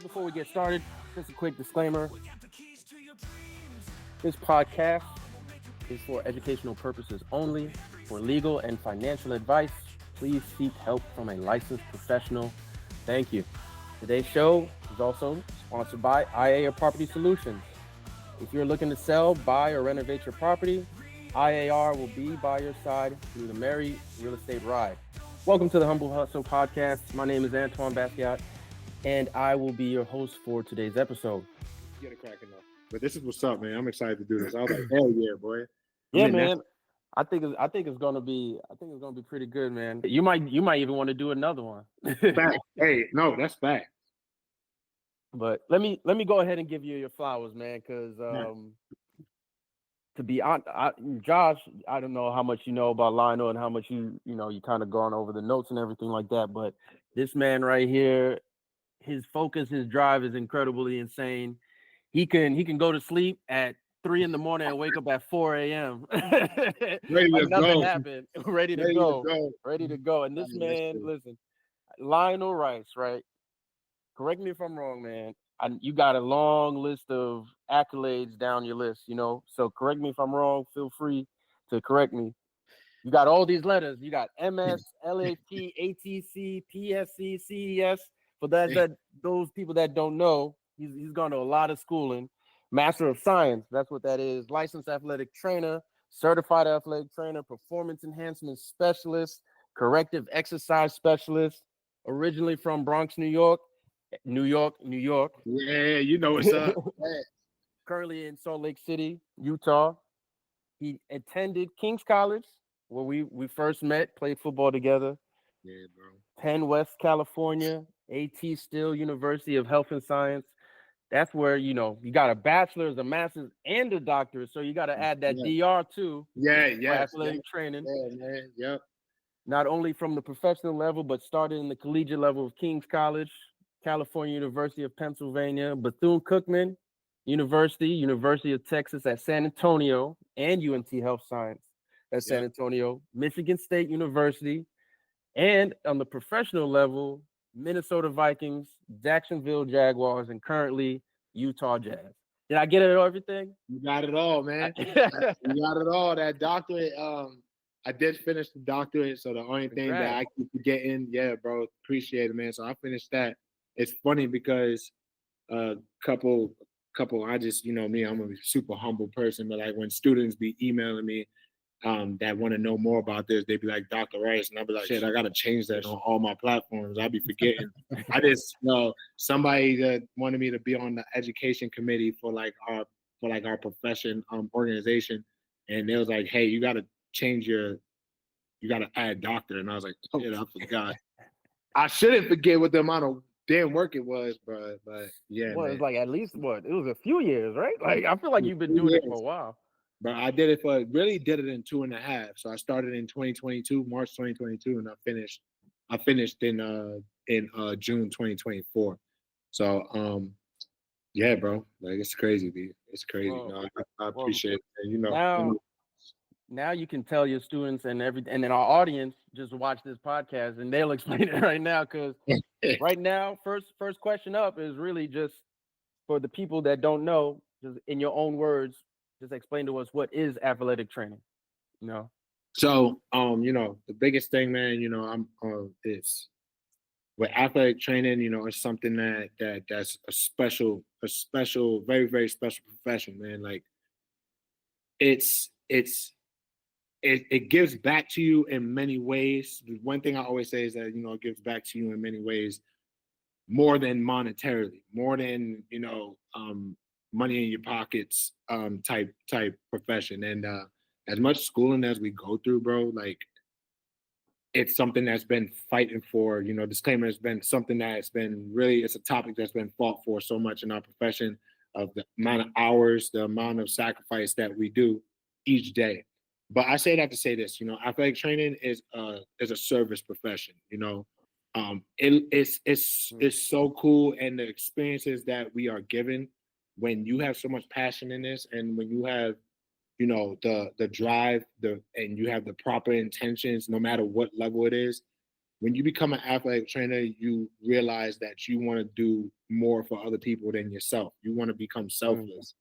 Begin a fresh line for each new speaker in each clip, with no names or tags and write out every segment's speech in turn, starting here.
Before we get started, just a quick disclaimer. This podcast is for educational purposes only. For legal and financial advice, please seek help from a licensed professional. Thank you. Today's show is also sponsored by IAR Property Solutions. If you're looking to sell, buy, or renovate your property, IAR will be by your side through the merry real estate ride. Welcome to the Humble Hustle Podcast. My name is Antoine Basquiat, and I will be your host for today's episode.
Get it cracking though. But this is what's up, man. I'm excited to do this. I was like, hell yeah, boy.
Yeah, man. I think it's gonna be pretty good, man. You might even want to do another one.
Fact. Hey, no, that's fact.
But let me go ahead and give you your flowers, man, because to be honest, Josh, I don't know how much you know about Lionel and how much you kind of gone over the notes and everything like that. But this man right here, his focus, his drive is incredibly insane. He can go to sleep at 3 a.m. and wake up at 4 a.m.
Ready to
nothing
go.
happened. Ready to go. And this man, listen, Lionel Rice, right? Correct me if I'm wrong, man. You got a long list of accolades down your list, So correct me if I'm wrong. Feel free to correct me. You got all these letters. You got MS, LAT, ATC, PSC, CES. For those people that don't know, he's gone to a lot of schooling. Master of Science, that's what that is. Licensed athletic trainer, certified athletic trainer, performance enhancement specialist, corrective exercise specialist. Originally from Bronx, New York.
Yeah, you know what's up.
Currently in Salt Lake City, Utah. He attended King's College, where we first met, played football together.
Yeah, bro.
Penn West, California, A.T. Still University of Health and Science. That's where, you got a bachelor's, a master's, and a doctorate. So you got to add that DR too.
Yeah,
athletic training.
Yeah, man. Yep.
Not only from the professional level, but started in the collegiate level of King's College, California University of Pennsylvania, Bethune-Cookman University, University of Texas at San Antonio, and UNT Health Science at San Antonio, Michigan State University, and on the professional level, Minnesota Vikings, Jacksonville Jaguars, and currently Utah Jazz. Did I get it everything?
You got it all, man. You got it all. That doctorate, I did finish the doctorate, so the only thing that I keep forgetting, bro, appreciate it, man. So I finished that. It's funny because couple, I just, me, I'm a super humble person, but like when students be emailing me that want to know more about this, they be like, Dr. Rice, and I'll be like, shit, I got to change that on all my platforms. I'll be forgetting. I just know somebody that wanted me to be on the education committee for our profession organization, and they was like, hey, you got to add doctor, and I was like, oh, shit, I forgot. I shouldn't forget what the amount of damn work it was, but yeah.
Well, it's like at least it was a few years, right? Like I feel like you've been doing it for a while.
But I did it in 2.5. So I started in 2022, March 2022, and I finished in June 2024. So yeah, bro, like it's crazy, dude. It's crazy. I appreciate it.
Now you can tell your students and then our audience just watch this podcast and they'll explain it right now, because right now, first question up is really just for the people that don't know, just in your own words, just explain to us what is athletic training.
So the biggest thing, man, I'm is with athletic training, it's something that's a special, very, very special profession, man. Like it gives back to you in many ways. The one thing I always say is that, it gives back to you in many ways, more than monetarily, more than, money in your pockets type profession. And as much schooling as we go through, bro, like it's something that's been fighting for, disclaimer, has been something that's been really, it's a topic that's been fought for so much in our profession, of the amount of hours, the amount of sacrifice that we do each day. But I say that to say this, athletic training is a service profession. It's so cool, and the experiences that we are given when you have so much passion in this, and when you have, the drive, and you have the proper intentions, no matter what level it is, when you become an athletic trainer, you realize that you want to do more for other people than yourself. You want to become
Mm-hmm.
selfless.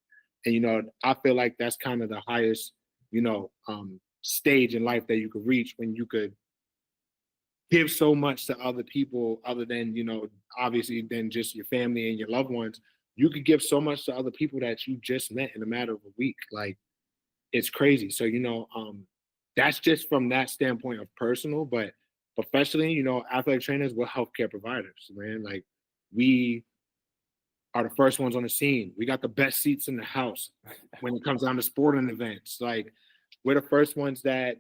And, I feel like that's kind of the highest, stage in life that you could reach when you could give so much to other people other than, obviously than just your family and your loved ones. You could give so much to other people that you just met in a matter of a week. Like, it's crazy. So, that's just from that standpoint of personal, but professionally, athletic trainers, we're healthcare providers, man. Like, we are the first ones on the scene. We got the best seats in the house when it comes down to sporting events. Like, we're the first ones that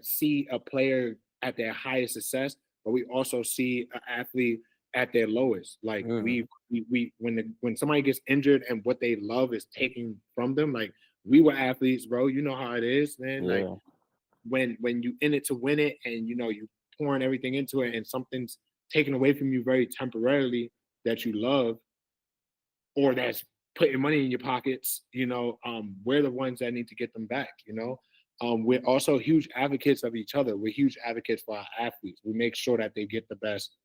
see a player at their highest success, but we also see an athlete at their lowest. Like,
Mm-hmm.
we when somebody gets injured and what they love is taken from them. Like, we were athletes, bro. You know how it is, man. Like,
Yeah.
when you in it to win it, and you pouring everything into it, and something's taken away from you very temporarily that you love, or that's putting money in your pockets, we're the ones that need to get them back, we're also huge advocates of each other. We're huge advocates for our athletes. We make sure that they get the best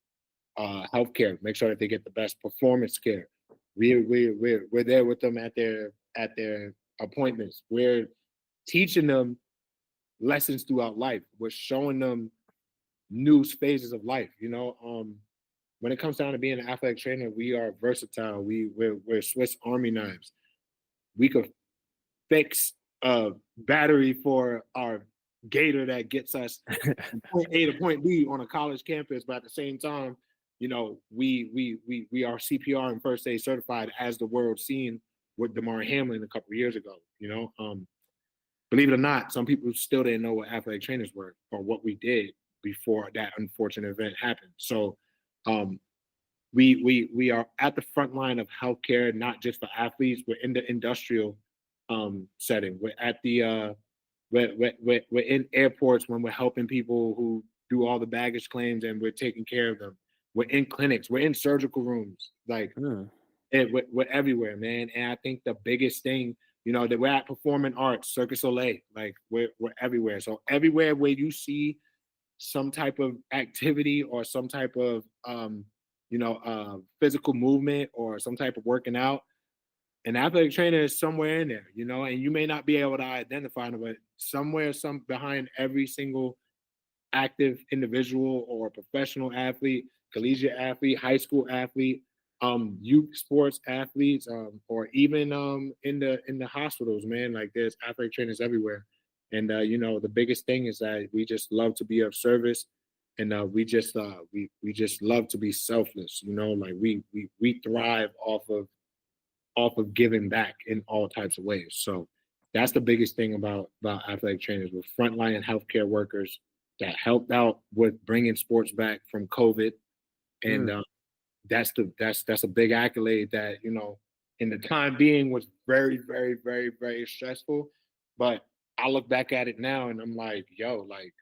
healthcare, make sure that they get the best performance care. We're there with them at their appointments. We're teaching them lessons throughout life. We're showing them new phases of life. When it comes down to being an athletic trainer, we are versatile. We're Swiss Army knives. We could fix a battery for our gator that gets us from point A to point B on a college campus, but at the same time, we are CPR and first aid certified, as the world seen with Damar Hamlin a couple of years ago. Believe it or not, some people still didn't know what athletic trainers were or what we did before that unfortunate event happened. So um, we are at the front line of healthcare, not just for athletes. We're in the industrial setting. We're at the we're in airports when we're helping people who do all the baggage claims, and we're taking care of them. We're in clinics. We're in surgical rooms. Like,
Mm.
we're everywhere, man. And I think the biggest thing, that we're at performing arts, Cirque du Soleil. Like, we're everywhere. So everywhere where you see some type of activity or some type of physical movement or some type of working out, an athletic trainer is somewhere in there, and you may not be able to identify them, but somewhere, some behind every single active individual or professional athlete, collegiate athlete, high school athlete, youth sports athletes, or even in the hospitals, man. Like, there's athletic trainers everywhere. And the biggest thing is that we just love to be of service, and we just love to be selfless. Like, we thrive off of giving back in all types of ways. So that's the biggest thing about athletic trainers. We're frontline healthcare workers that helped out with bringing sports back from COVID, and
Mm.
that's a big accolade that in the time being was very, very, very, very stressful. But I look back at it now and I'm like, yo, like,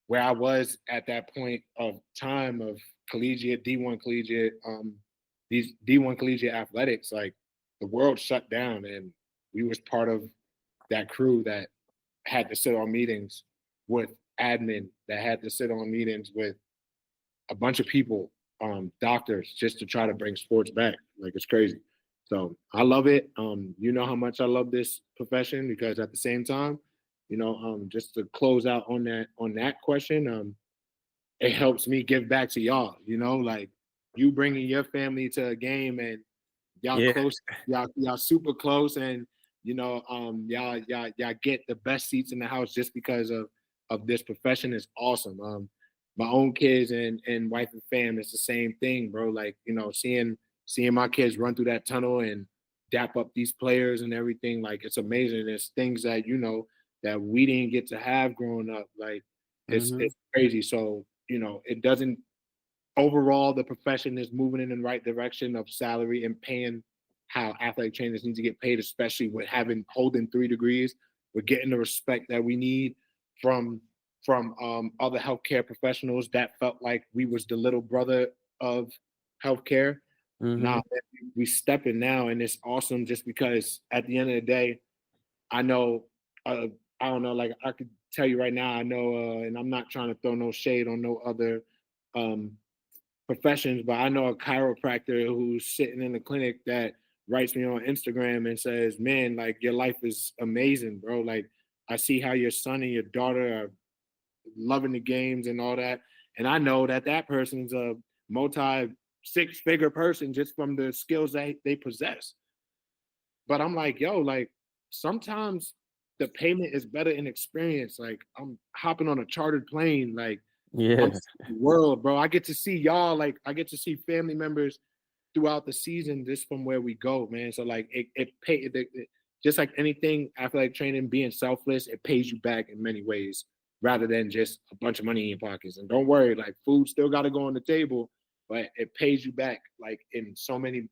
where I was at that point of time of collegiate, D1 collegiate, these D1 collegiate athletics, like, the world shut down, and we was part of that crew that had to sit on meetings with admin, that had to sit on meetings with a bunch of people, doctors, just to try to bring sports back. Like, it's crazy. So I love it. You know how much I love this profession, because at the same time, just to close out on that question, it helps me give back to y'all. Like, you bringing your family to a game, and y'all
Yeah.
close, y'all super close, and y'all get the best seats in the house just because of this profession is awesome. My own kids and wife and fam, it's the same thing, bro. Like, seeing my kids run through that tunnel and dap up these players and everything, like, it's amazing. There's things that that we didn't get to have growing up. Like,
Mm-hmm.
it's crazy. So it doesn't, overall, the profession is moving in the right direction of salary and paying how athletic trainers need to get paid, especially with holding 3 degrees. We're getting the respect that we need from other healthcare professionals that felt like we was the little brother of healthcare.
Mm-hmm.
Now we stepping now, and it's awesome just because at the end of the day, I know, I don't know, like, I could tell you right now, I know, and I'm not trying to throw no shade on no other um, professions, but I know a chiropractor who's sitting in the clinic that writes me on Instagram and says, "Man, like your life is amazing, bro. Like I see how your son and your daughter are loving the games and all that." And I know that that person's a multi six-figure person just from the skills that they possess. But I'm like, yo, like sometimes the payment is better in experience. Like I'm hopping on a chartered plane, like I'm
Yeah.
seeing the world, bro. I get to see y'all, like I get to see family members throughout the season just from where we go, man. So like just like anything athletic training, being selfless, it pays you back in many ways rather than just a bunch of money in your pockets. And don't worry, like food still got to go on the table, but it pays you back like in so many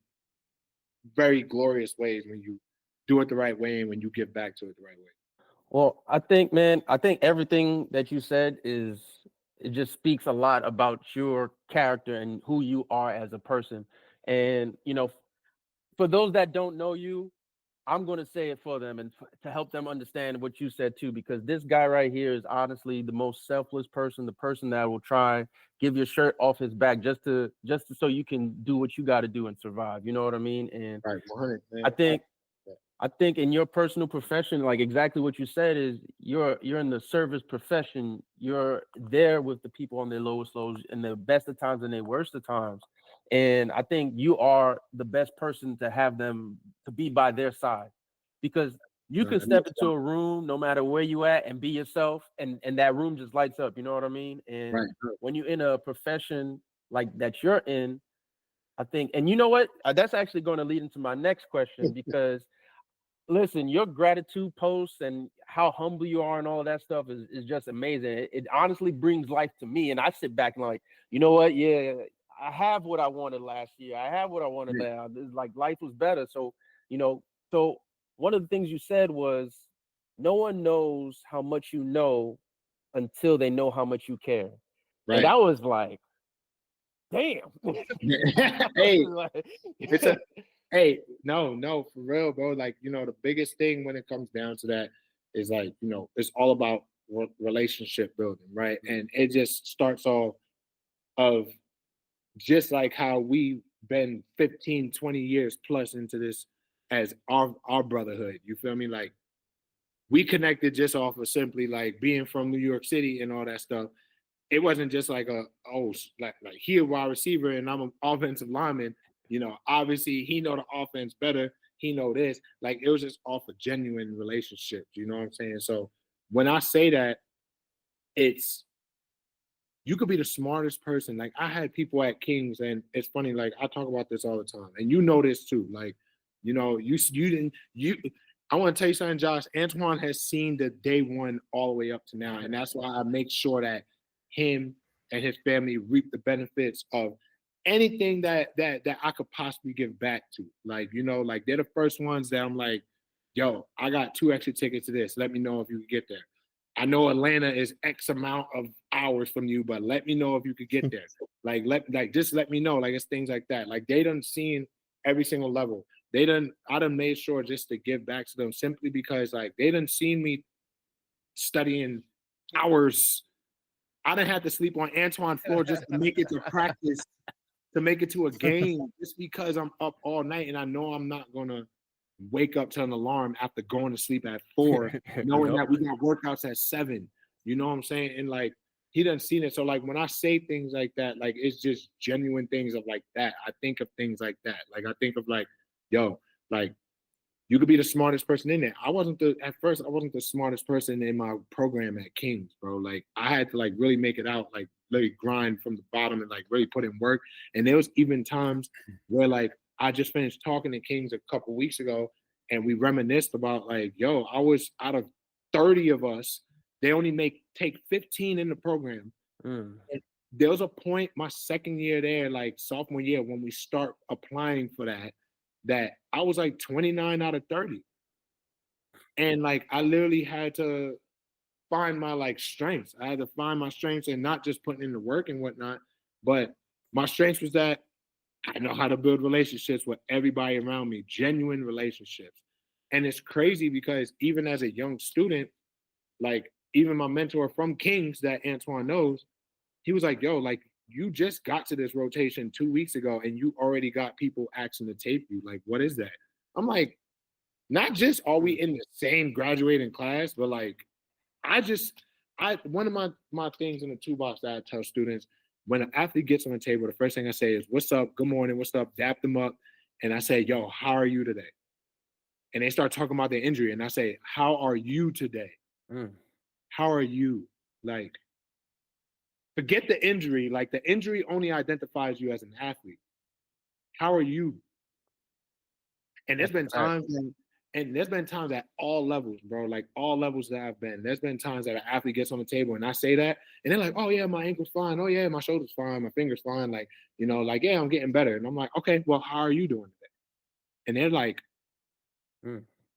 very glorious ways when you do it the right way and when you give back to it the right way.
Well, I think, man, I think everything that you said is it just speaks a lot about your character and who you are as a person. And for those that don't know you, I'm going to say it for them and to help them understand what you said too, because this guy right here is honestly the most selfless person, the person that will try give your shirt off his back just to so you can do what you got to do and survive. You know what I mean? And
Right, 100,
I
man.
think I think in your personal profession, like exactly what you said is you're in the service profession. You're there with the people on their lowest lows in the best of times and their worst of times. And I think you are the best person to have them to be by their side because you can step into a room no matter where you at and be yourself and that room just lights up. You know what I mean? And
Right.
when you're in a profession like that you're in, I think, and you know what? That's actually going to lead into my next question because listen, your gratitude posts and how humble you are and all of that stuff is just amazing. It honestly brings life to me. And I sit back and like, you know what? Yeah, I have what I wanted last year. I have what I wanted
Yeah,
now. It's like life was better. So, you know, so one of the things you said was no one knows how much you know until they know how much you care. And
right.
I was like, damn.
Hey,
Like,
it's a hey, no, for real, bro. Like, the biggest thing when it comes down to that is like, it's all about relationship building, right? And it just starts off of just like how we've been 15, 20 years plus into this as our brotherhood. You feel me? Like we connected just off of simply like being from New York City and all that stuff. It wasn't just like like he a wide receiver and I'm an offensive lineman. Obviously he know the offense better. He know this. Like it was just off a genuine relationship. You know what I'm saying? So when I say that, it's you could be the smartest person. Like I had people at Kings, and it's funny. Like I talk about this all the time, and you know this too. Like, you didn't you. I want to tell you something, Josh. Antoine has seen the day one all the way up to now, and that's why I make sure that him and his family reap the benefits of anything that I could possibly give back to. Like, like they're the first ones that I'm like, yo, I got 2 extra tickets to this. Let me know if you can get there. I know Atlanta is X amount of hours from you, but let me know if you could get there. Just let me know. Like it's things like that. Like they done seen every single level. I done made sure just to give back to them simply because like they done seen me studying hours. I didn't have to sleep on Antoine's floor just to make it to practice, to make it to a game, just because I'm up all night and I know I'm not gonna wake up to an alarm after going to sleep at 4, knowing
Yep.
that we got workouts at 7. You know what I'm saying? And like he doesn't see it. So like when I say things like that, like it's just genuine things of like that. I think of things like that. Like I think of like, yo, like you could be the smartest person in there. At first I wasn't the smartest person in my program at Kings, bro. Like I had to like really make it out, like really grind from the bottom and like really put in work. And there was even times where like I just finished talking to Kings a couple weeks ago and we reminisced about like, yo, I was out of 30 of us, they only take 15 in the program.
Mm.
And there was a point my second year there, like sophomore year, when we start applying for that I was like 29 out of 30. And like I literally had to find my like strengths. I had to find my strengths and not just putting in the work and whatnot, but my strengths was that I know how to build relationships with everybody around me, genuine relationships. And it's crazy because even as a young student, like even my mentor from Kings that Antoine knows, he was like, yo, like you just got to this rotation 2 weeks ago and you already got people asking to tape you. Like, what is that? I'm like, not just are we in the same graduating class, but like one of my things in the toolbox that I tell students, when an athlete gets on the table, the first thing I say is, what's up? Good morning, what's up? Dap them up. And I say, yo, how are you today? And they start talking about their injury. And I say, how are you today? How are you? Like, forget the injury. Like, the injury only identifies you as an athlete. How are you? And there's been times at all levels, bro. Like all levels that I've been. There's been times that an athlete gets on the table and I say that, and they're like, "Oh yeah, my ankle's fine. Oh yeah, my shoulder's fine. My finger's fine. Like, you know, like yeah, I'm getting better." And I'm like, "Okay, well, how are you doing today?" And they're like,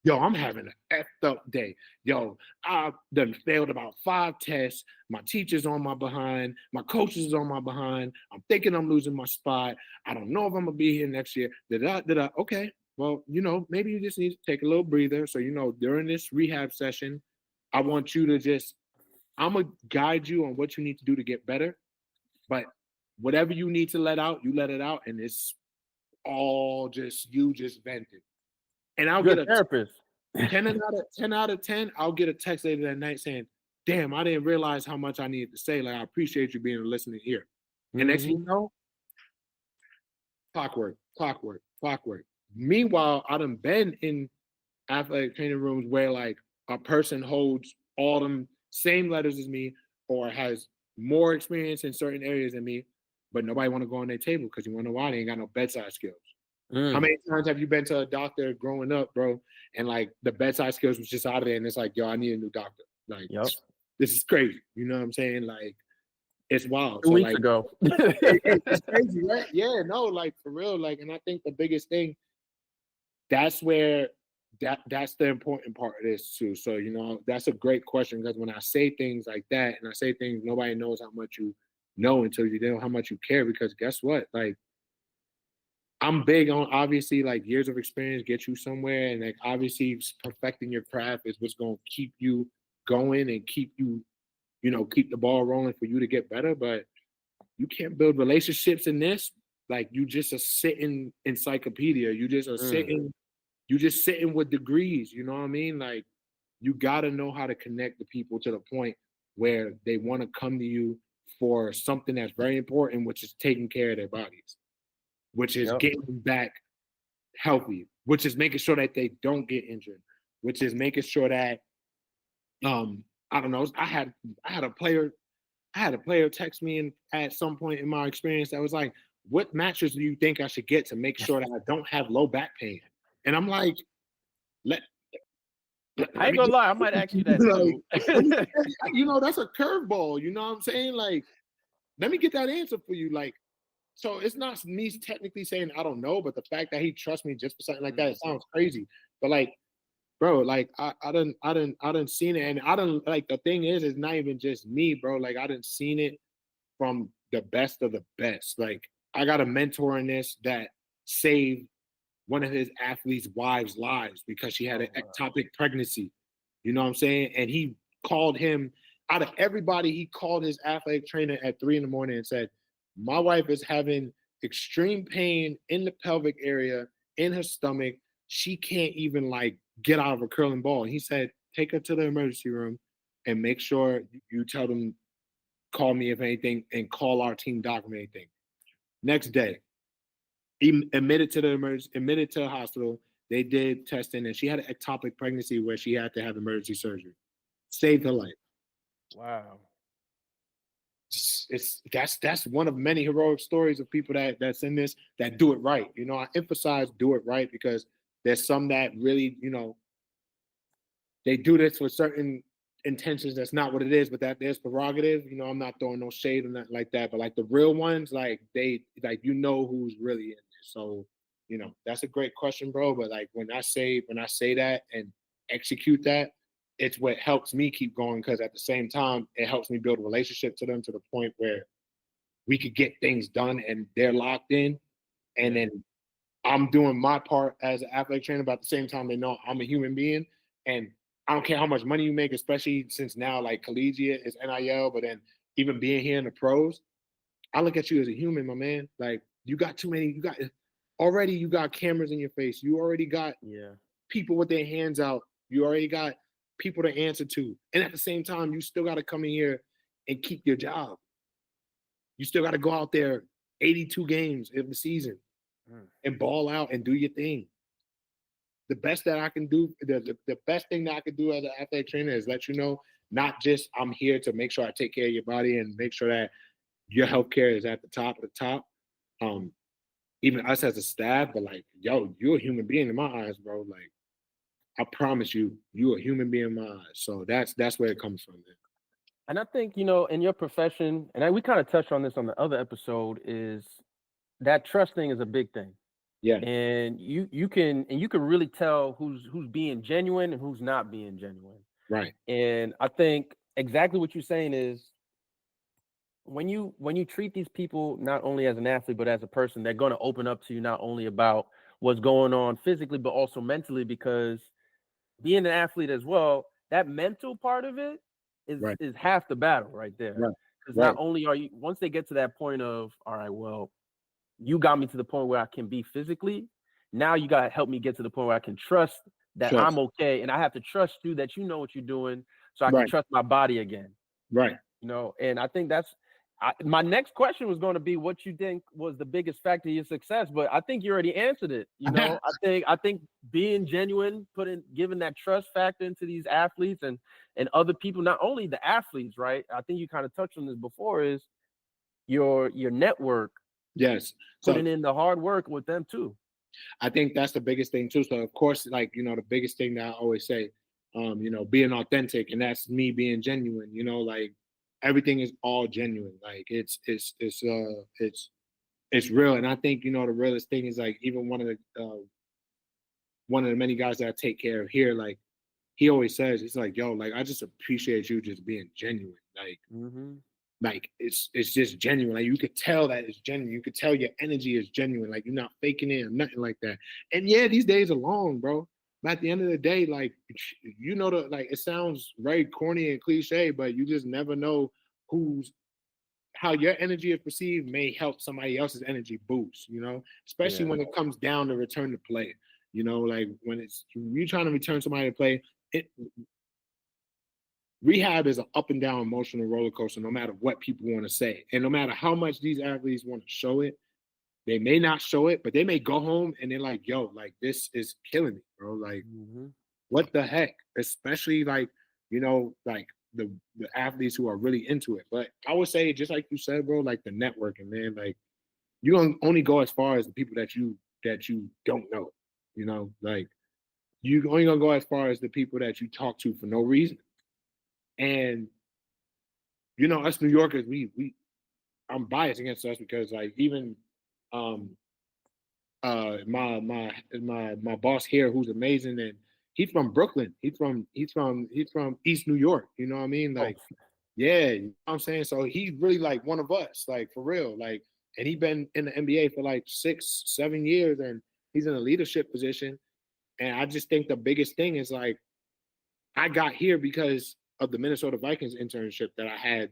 "Yo, I'm having an effed up day. Yo, I've done failed about 5 tests. My teacher's on my behind. My coach is on my behind. I'm thinking I'm losing my spot. I don't know if I'm gonna be here next year." Okay. Well, you know, maybe you just need to take a little breather. So, you know, during this rehab session, I want you to I'm going to guide you on what you need to do to get better. But whatever you need to let out, you let it out. And it's all just, you just vented. And I'll get a therapist. 10 out of 10, I'll get a text later that night saying, damn, I didn't realize how much I needed to say. Like, I appreciate you being a listening ear. And next thing you know, clockwork. Meanwhile, I done been in athletic training rooms where like a person holds all them same letters as me or has more experience in certain areas than me, but nobody want to go on their table because you want to know why they ain't got no bedside skills. How many times have you been to a doctor growing up, bro, and like the bedside skills was just out of there and it's like, yo, I need a new doctor. Like, this is crazy. You know what I'm saying? Like, it's wild.
2 weeks ago.
It's crazy, right? Yeah, no, like for real. Like, and I think the biggest thing, that's where that's the important part of this too. So, you know, that's a great question because when I say things like that and I say things, nobody knows how much you know until you know how much you care. Because guess what? Like, I'm big on obviously like years of experience get you somewhere, and like obviously perfecting your craft is what's going to keep you going and keep you, you know, keep the ball rolling for you to get better. But you can't build relationships in this. Like, you just a sitting encyclopedia. You just are sitting. You just sitting with degrees. You know what I mean? Like, you got to know how to connect the people to the point where they want to come to you for something that's very important, which is taking care of their bodies, which is getting them back healthy, which is making sure that they don't get injured, which is making sure that I don't know. I had a player text me at some point in my experience that was like, what mattress do you think I should get to make sure that I don't have low back pain? And I'm like,
I ain't gonna lie, I might ask you that too.
Like, you know, that's a curveball. You know what I'm saying? Like, let me get that answer for you. Like, so it's not me technically saying I don't know, but the fact that he trusts me just for something like that, it sounds crazy. But like, bro, like I done seen it, and I don't like the thing is, it's not even just me, bro. Like, I done seen it from the best of the best. Like, I got a mentor in this that saved one of his athletes' wives' lives because she had an ectopic pregnancy. You know what I'm saying? And he called him, out of everybody, he called his athletic trainer at 3 a.m. and said, my wife is having extreme pain in the pelvic area, in her stomach. She can't even like get out of a curling ball. And he said, take her to the emergency room and make sure you tell them, call me if anything, and call our team doc if anything. Next day, he admitted to the hospital. They did testing, and she had an ectopic pregnancy where she had to have emergency surgery. Saved her life.
Wow.
That's one of many heroic stories of people that's in this that do it right. You know, I emphasize do it right because there's some that really, you know, they do this with certain intentions. That's not what it is, but that there's prerogative. You know, I'm not throwing no shade on that like that, but like the real ones, like they like, you know, who's really in there. So, you know, that's a great question, bro. But like when I say that and execute that, it's what helps me keep going because at the same time, it helps me build a relationship to them to the point where we could get things done and they're locked in. And then I'm doing my part as an athletic trainer, but at the same time, they know I'm a human being. And I don't care how much money you make, especially since now like collegiate is NIL, but then even being here in the pros, I look at you as a human, my man. Like you got too many, you got cameras in your face. You already got people with their hands out. You already got people to answer to. And at the same time, you still got to come in here and keep your job. You still got to go out there 82 games of the season and ball out and do your thing. The best that I can do, the best thing that I can do as an athletic trainer is let you know, not just I'm here to make sure I take care of your body and make sure that your healthcare is at the top of the top. Even us as a staff, but like, yo, you're a human being in my eyes, bro. Like, I promise you, you're a human being in my eyes. So that's where it comes from, man.
And I think, in your profession, and we kind of touched on this on the other episode, is that trust thing is a big thing.
Yeah.
And you can really tell who's being genuine and who's not being genuine.
Right.
And I think exactly what you're saying is when you treat these people not only as an athlete but as a person, they're going to open up to you not only about what's going on physically but also mentally, because being an athlete as well, that mental part of it is half the battle right there. Because not only are you, once they get to that point of, all right, well, you got me to the point where I can be physically, now you got to help me get to the point where I can trust that I'm okay, and I have to trust you that you know what you're doing, so I can trust my body again.
Right.
And I think that's my next question was going to be what you think was the biggest factor of your success, but I think you already answered it. I think being genuine, giving that trust factor into these athletes and other people, not only the athletes, right? I think you kind of touched on this before, is your network.
Yes.
Putting in the hard work with them too.
I think that's the biggest thing too. So of course, like, the biggest thing that I always say, being authentic, and that's me being genuine, like everything is all genuine. Like it's real. And I think, the realest thing is like, even one of the many guys that I take care of here, like he always says, he's like, yo, like, I just appreciate you just being genuine. Like, like it's just genuine. Like you could tell that it's genuine. You could tell your energy is genuine. Like you're not faking it or nothing like that. And yeah, these days are long, bro. But at the end of the day, like like it sounds very corny and cliche, but you just never know how your energy is perceived may help somebody else's energy boost. Especially when it comes down to return to play. Like when you're trying to return somebody to play, rehab is an up and down emotional roller coaster, no matter what people want to say. And no matter how much these athletes want to show it, they may not show it, but they may go home and they're like, yo, like this is killing me, bro. Like, what the heck? Especially like, like the athletes who are really into it. But I would say, just like you said, bro, like the networking, man, like you can only go as far as the people that you don't know, like you only gonna go as far as the people that you talk to for no reason. And us New Yorkers, I'm biased against us because like even my boss here, who's amazing, and he's from Brooklyn. He's from East New York. You know what I mean? Like, yeah, you know what I'm saying? So he's really like one of us, like for real. Like, and he's been in the NBA for like 6-7 years, and he's in a leadership position. And I just think the biggest thing is like I got here because of the Minnesota Vikings internship that I had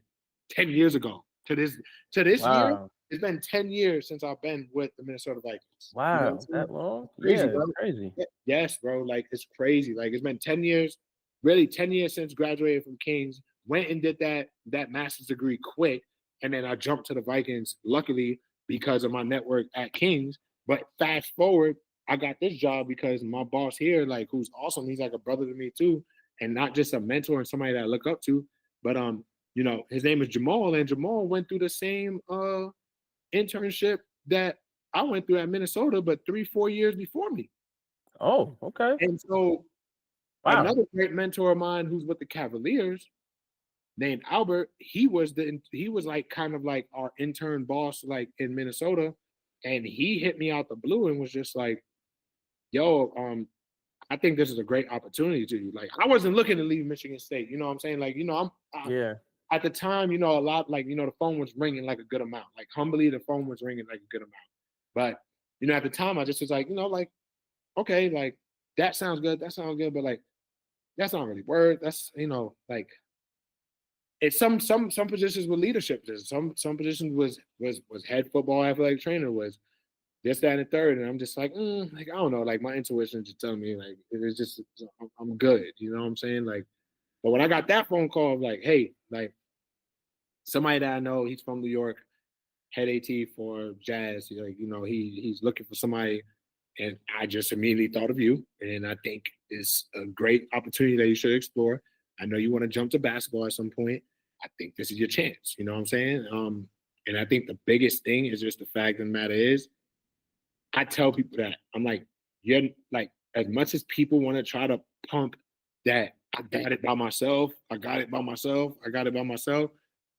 10 years ago. To this year, it's been 10 years since I've been with the Minnesota Vikings.
Wow, that long?
Crazy,
bro. Crazy.
Yes, bro. Like it's crazy. Like it's been 10 years, really 10 years since graduated from Kings. Went and did that master's degree quick, and then I jumped to the Vikings, luckily because of my network at Kings. But fast forward, I got this job because my boss here, like who's awesome, he's like a brother to me too. And not just a mentor and somebody that I look up to, but his name is Jamal, and Jamal went through the same internship that I went through at Minnesota, but 3-4 years before me.
Oh, okay.
And so another great mentor of mine who's with the Cavaliers, named Albert, he was like kind of like our intern boss, like in Minnesota, and he hit me out the blue and was just like, yo, I think this is a great opportunity to you. Like, I wasn't looking to leave Michigan State. You know what I'm saying? Like, at the time, a lot, like, the phone was ringing like a good amount. Like, humbly, the phone was ringing like a good amount. But, at the time, I just was like, like, okay, like, that sounds good. That sounds good. But, like, that's not really word. That's like it's some positions with leadership. Some positions was head football athletic trainer, was this, that, and the third. And I'm just like I don't know. Like my intuition just telling me like it's just I'm good. You know what I'm saying? Like, but when I got that phone call, like, hey, like somebody that I know, he's from New York, head AT for Jazz. Like, he's looking for somebody, and I just immediately thought of you. And I think it's a great opportunity that you should explore. I know you want to jump to basketball at some point. I think this is your chance. You know what I'm saying? And I think the biggest thing is just the fact of the matter is, I tell people that I'm like, you're like, as much as people want to try to pump that I got it by myself, I got it by myself, I got it by myself.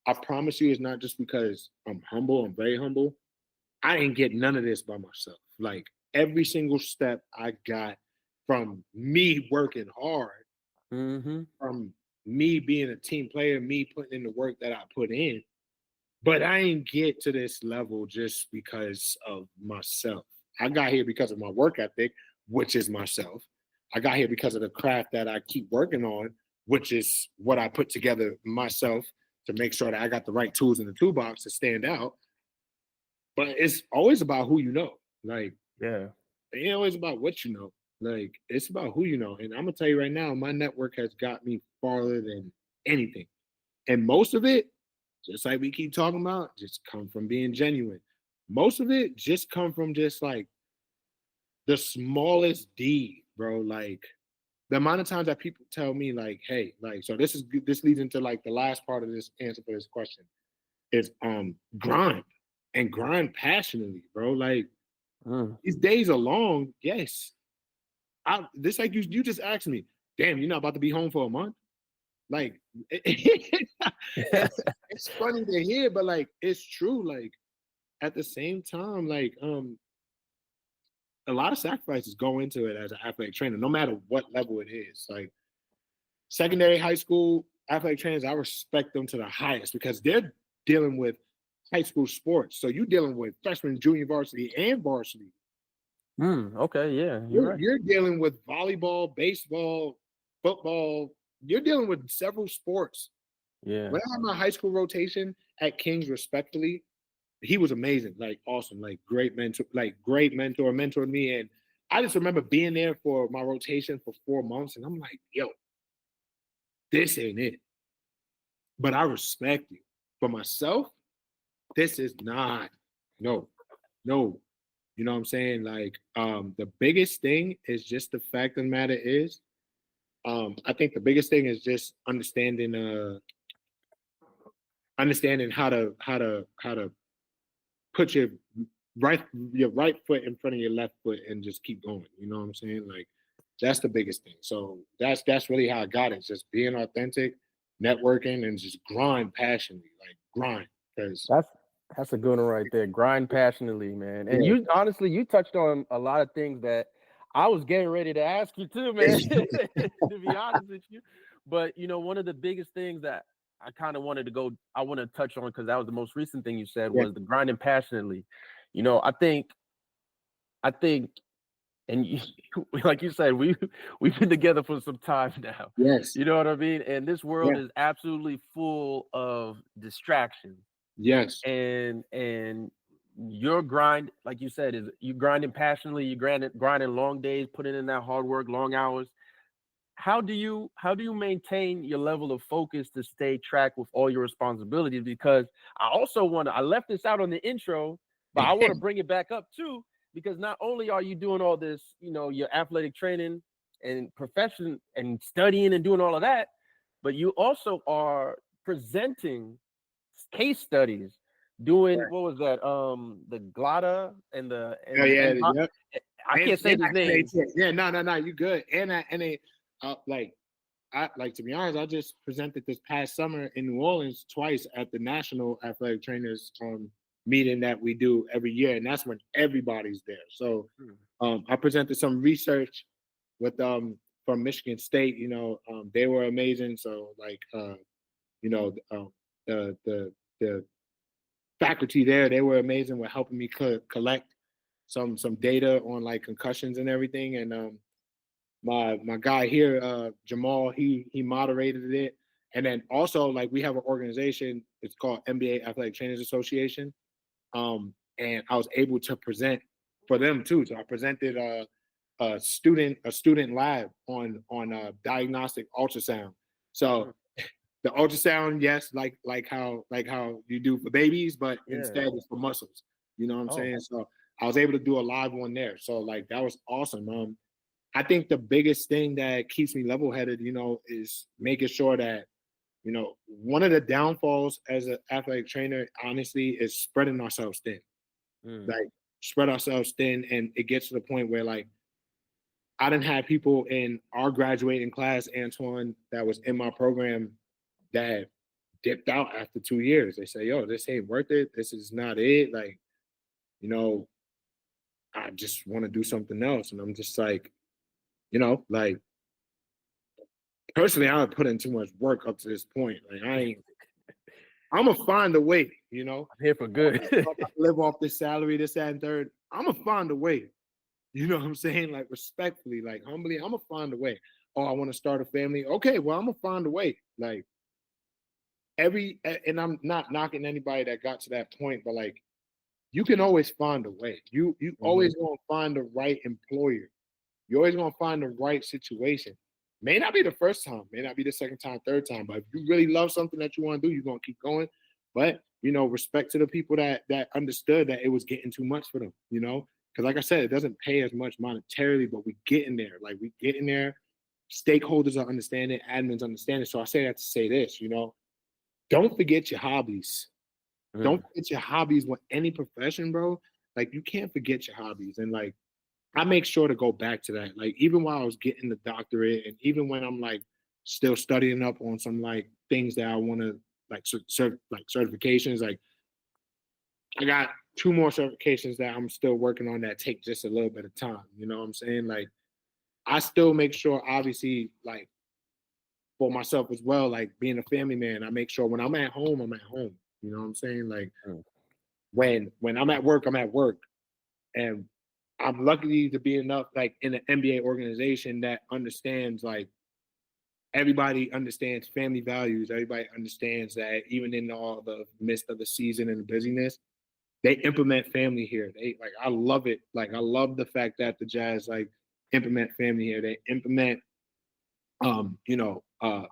I promise you, it's not just because I'm humble, I'm very humble. I didn't get none of this by myself. Like every single step I got from me working hard, from me being a team player, me putting in the work that I put in. But I didn't get to this level just because of myself. I got here because of my work ethic, which is myself. I got here because of the craft that I keep working on, which is what I put together myself to make sure that I got the right tools in the toolbox to stand out. But it's always about who you know. Like,
Yeah.
it ain't always about what you know. Like, it's about who you know. And I'm gonna tell you right now, my network has got me farther than anything. And most of it, just like we keep talking about, just come from being genuine. Most of it just come from just like the smallest deed, bro. Like the amount of times that people tell me, like, hey, like, so this leads into like the last part of this answer for this question is grind and grind passionately, bro. Like these days are long, yes. This like you just asked me, damn, you're not about to be home for a month? Like it's funny to hear, but like it's true. Like at the same time, like a lot of sacrifices go into it as an athletic trainer, no matter what level it is. Like secondary, high school athletic trainers, I respect them to the highest because they're dealing with high school sports. So you're dealing with freshman, junior varsity, and varsity.
Okay, yeah, you're right.
You're dealing with volleyball, baseball, football. You're dealing with several sports.
Yeah.
When I had my high school rotation at Kings, respectfully, he was amazing, like awesome, like great mentor, mentored me. And I just remember being there for my rotation for 4 months, and I'm like, yo, this ain't it. But I respect you. For myself, this is not, no, no. You know what I'm saying? Like, the biggest thing is just the fact of the matter is, I think the biggest thing is just understanding how to put your right foot in front of your left foot and just keep going. You know what I'm saying? Like that's the biggest thing. So that's really how I got it. Just being authentic, networking, and just grind passionately. Like grind. Because
That's a good one right there. Grind passionately, man. And
yeah.
you honestly, you touched on a lot of things that I was getting ready to ask you too, man. To be honest with you, but one of the biggest things that I kind of I want to touch on because that was the most recent thing you said
Yeah.
was the grinding passionately. I think, and you, like you said, we've been together for some time now.
Yes.
You know what I mean? And this world
Yeah.
is absolutely full of distractions.
Yes.
And your grind, like you said, is you grinding passionately, you grinding long days, putting in that hard work, long hours. How do you maintain your level of focus to stay track with all your responsibilities? Because I left this out on the intro, but I want to bring it back up too, because not only are you doing all this, your athletic training and profession and studying and doing all of that, but you also are presenting case studies, doing
Right.
what was that? The Glotta and the
Oh yeah.
and
Yep.
I can't say his name.
Yeah. No. You good. Like to be honest, I just presented this past summer in New Orleans twice at the National Athletic Trainers meeting that we do every year, and that's when everybody's there. So I presented some research with from Michigan State. They were amazing. So like the faculty there, they were amazing with helping me collect some data on like concussions and everything. And my guy here, Jamal, he moderated it. And then also like we have an organization, it's called NBA Athletic Trainers Association. And I was able to present for them too. So I presented a student lab on diagnostic ultrasound. So the ultrasound, yes, like how you do for babies, but instead it's for muscles. You know what I'm saying? So I was able to do a live one there. So like that was awesome. I think the biggest thing that keeps me level headed, is making sure that, one of the downfalls as an athletic trainer, honestly, is spreading ourselves thin. Like spread ourselves thin, and it gets to the point where like I didn't have people in our graduating class, Antoine, that was in my program that dipped out after 2 years. They say, yo, this ain't worth it. This is not it. Like, I just want to do something else. And I'm just like, like personally, I would put in too much work up to this point. Like I'm gonna find a way,
I'm here for good.
Live off this salary, this, that, and third. I'm gonna find a way. You know what I'm saying? Like respectfully, like humbly, I'm gonna find a way. Oh, I want to start a family. Okay, well, I'm gonna find a way. Like and I'm not knocking anybody that got to that point, but like you can always find a way. You always gonna find the right employer. You're always gonna find the right situation. May not be the first time, may not be the second time, third time, but if you really love something that you want to do, you're gonna keep going. But respect to the people that understood that it was getting too much for them, because like I said, it doesn't pay as much monetarily, but we get in there. Like we get in there, stakeholders are understanding, admins understanding. So I say that to say this, don't forget your hobbies. Don't forget your hobbies with any profession, bro. Like you can't forget your hobbies. And like I make sure to go back to that. Like even while I was getting the doctorate, and even when I'm like still studying up on some like things that I want to like certifications. Like I got 2 more certifications that I'm still working on that take just a little bit of time. You know what I'm saying? Like I still make sure, obviously, like for myself as well, like being a family man, I make sure when I'm at home, I'm at home. You know what I'm saying? Like when I'm at work, I'm at work. And I'm lucky to be enough like in an NBA organization that understands like everybody understands family values. Everybody understands that even in all the midst of the season and the busyness, they implement family here. They like I love it. Like I love the fact that the Jazz like implement family here. They implement um, you know, uh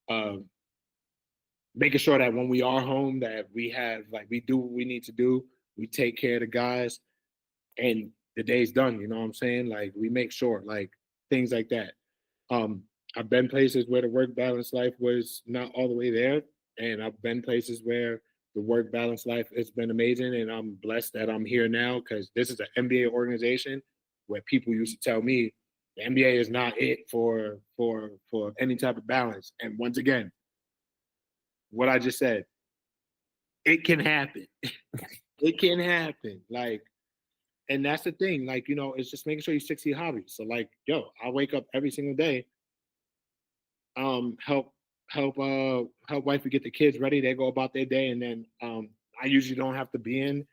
uh making sure that when we are home that we have like we do what we need to do. We take care of the guys and the day's done. You know what I'm saying? Like we make sure like things like that. Um, I've been places where the work balance life was not all the way there, and I've been places where the work balance life has been amazing, and I'm blessed that I'm here now because this is an NBA organization where people used to tell me the NBA is not it for any type of balance. And once again, what I just said, it can happen. It can happen. Like, and that's the thing. Like, it's just making sure you stick to your hobbies. So, like, yo, I wake up every single day, help help wifey get the kids ready. They go about their day, and then I usually don't have to be in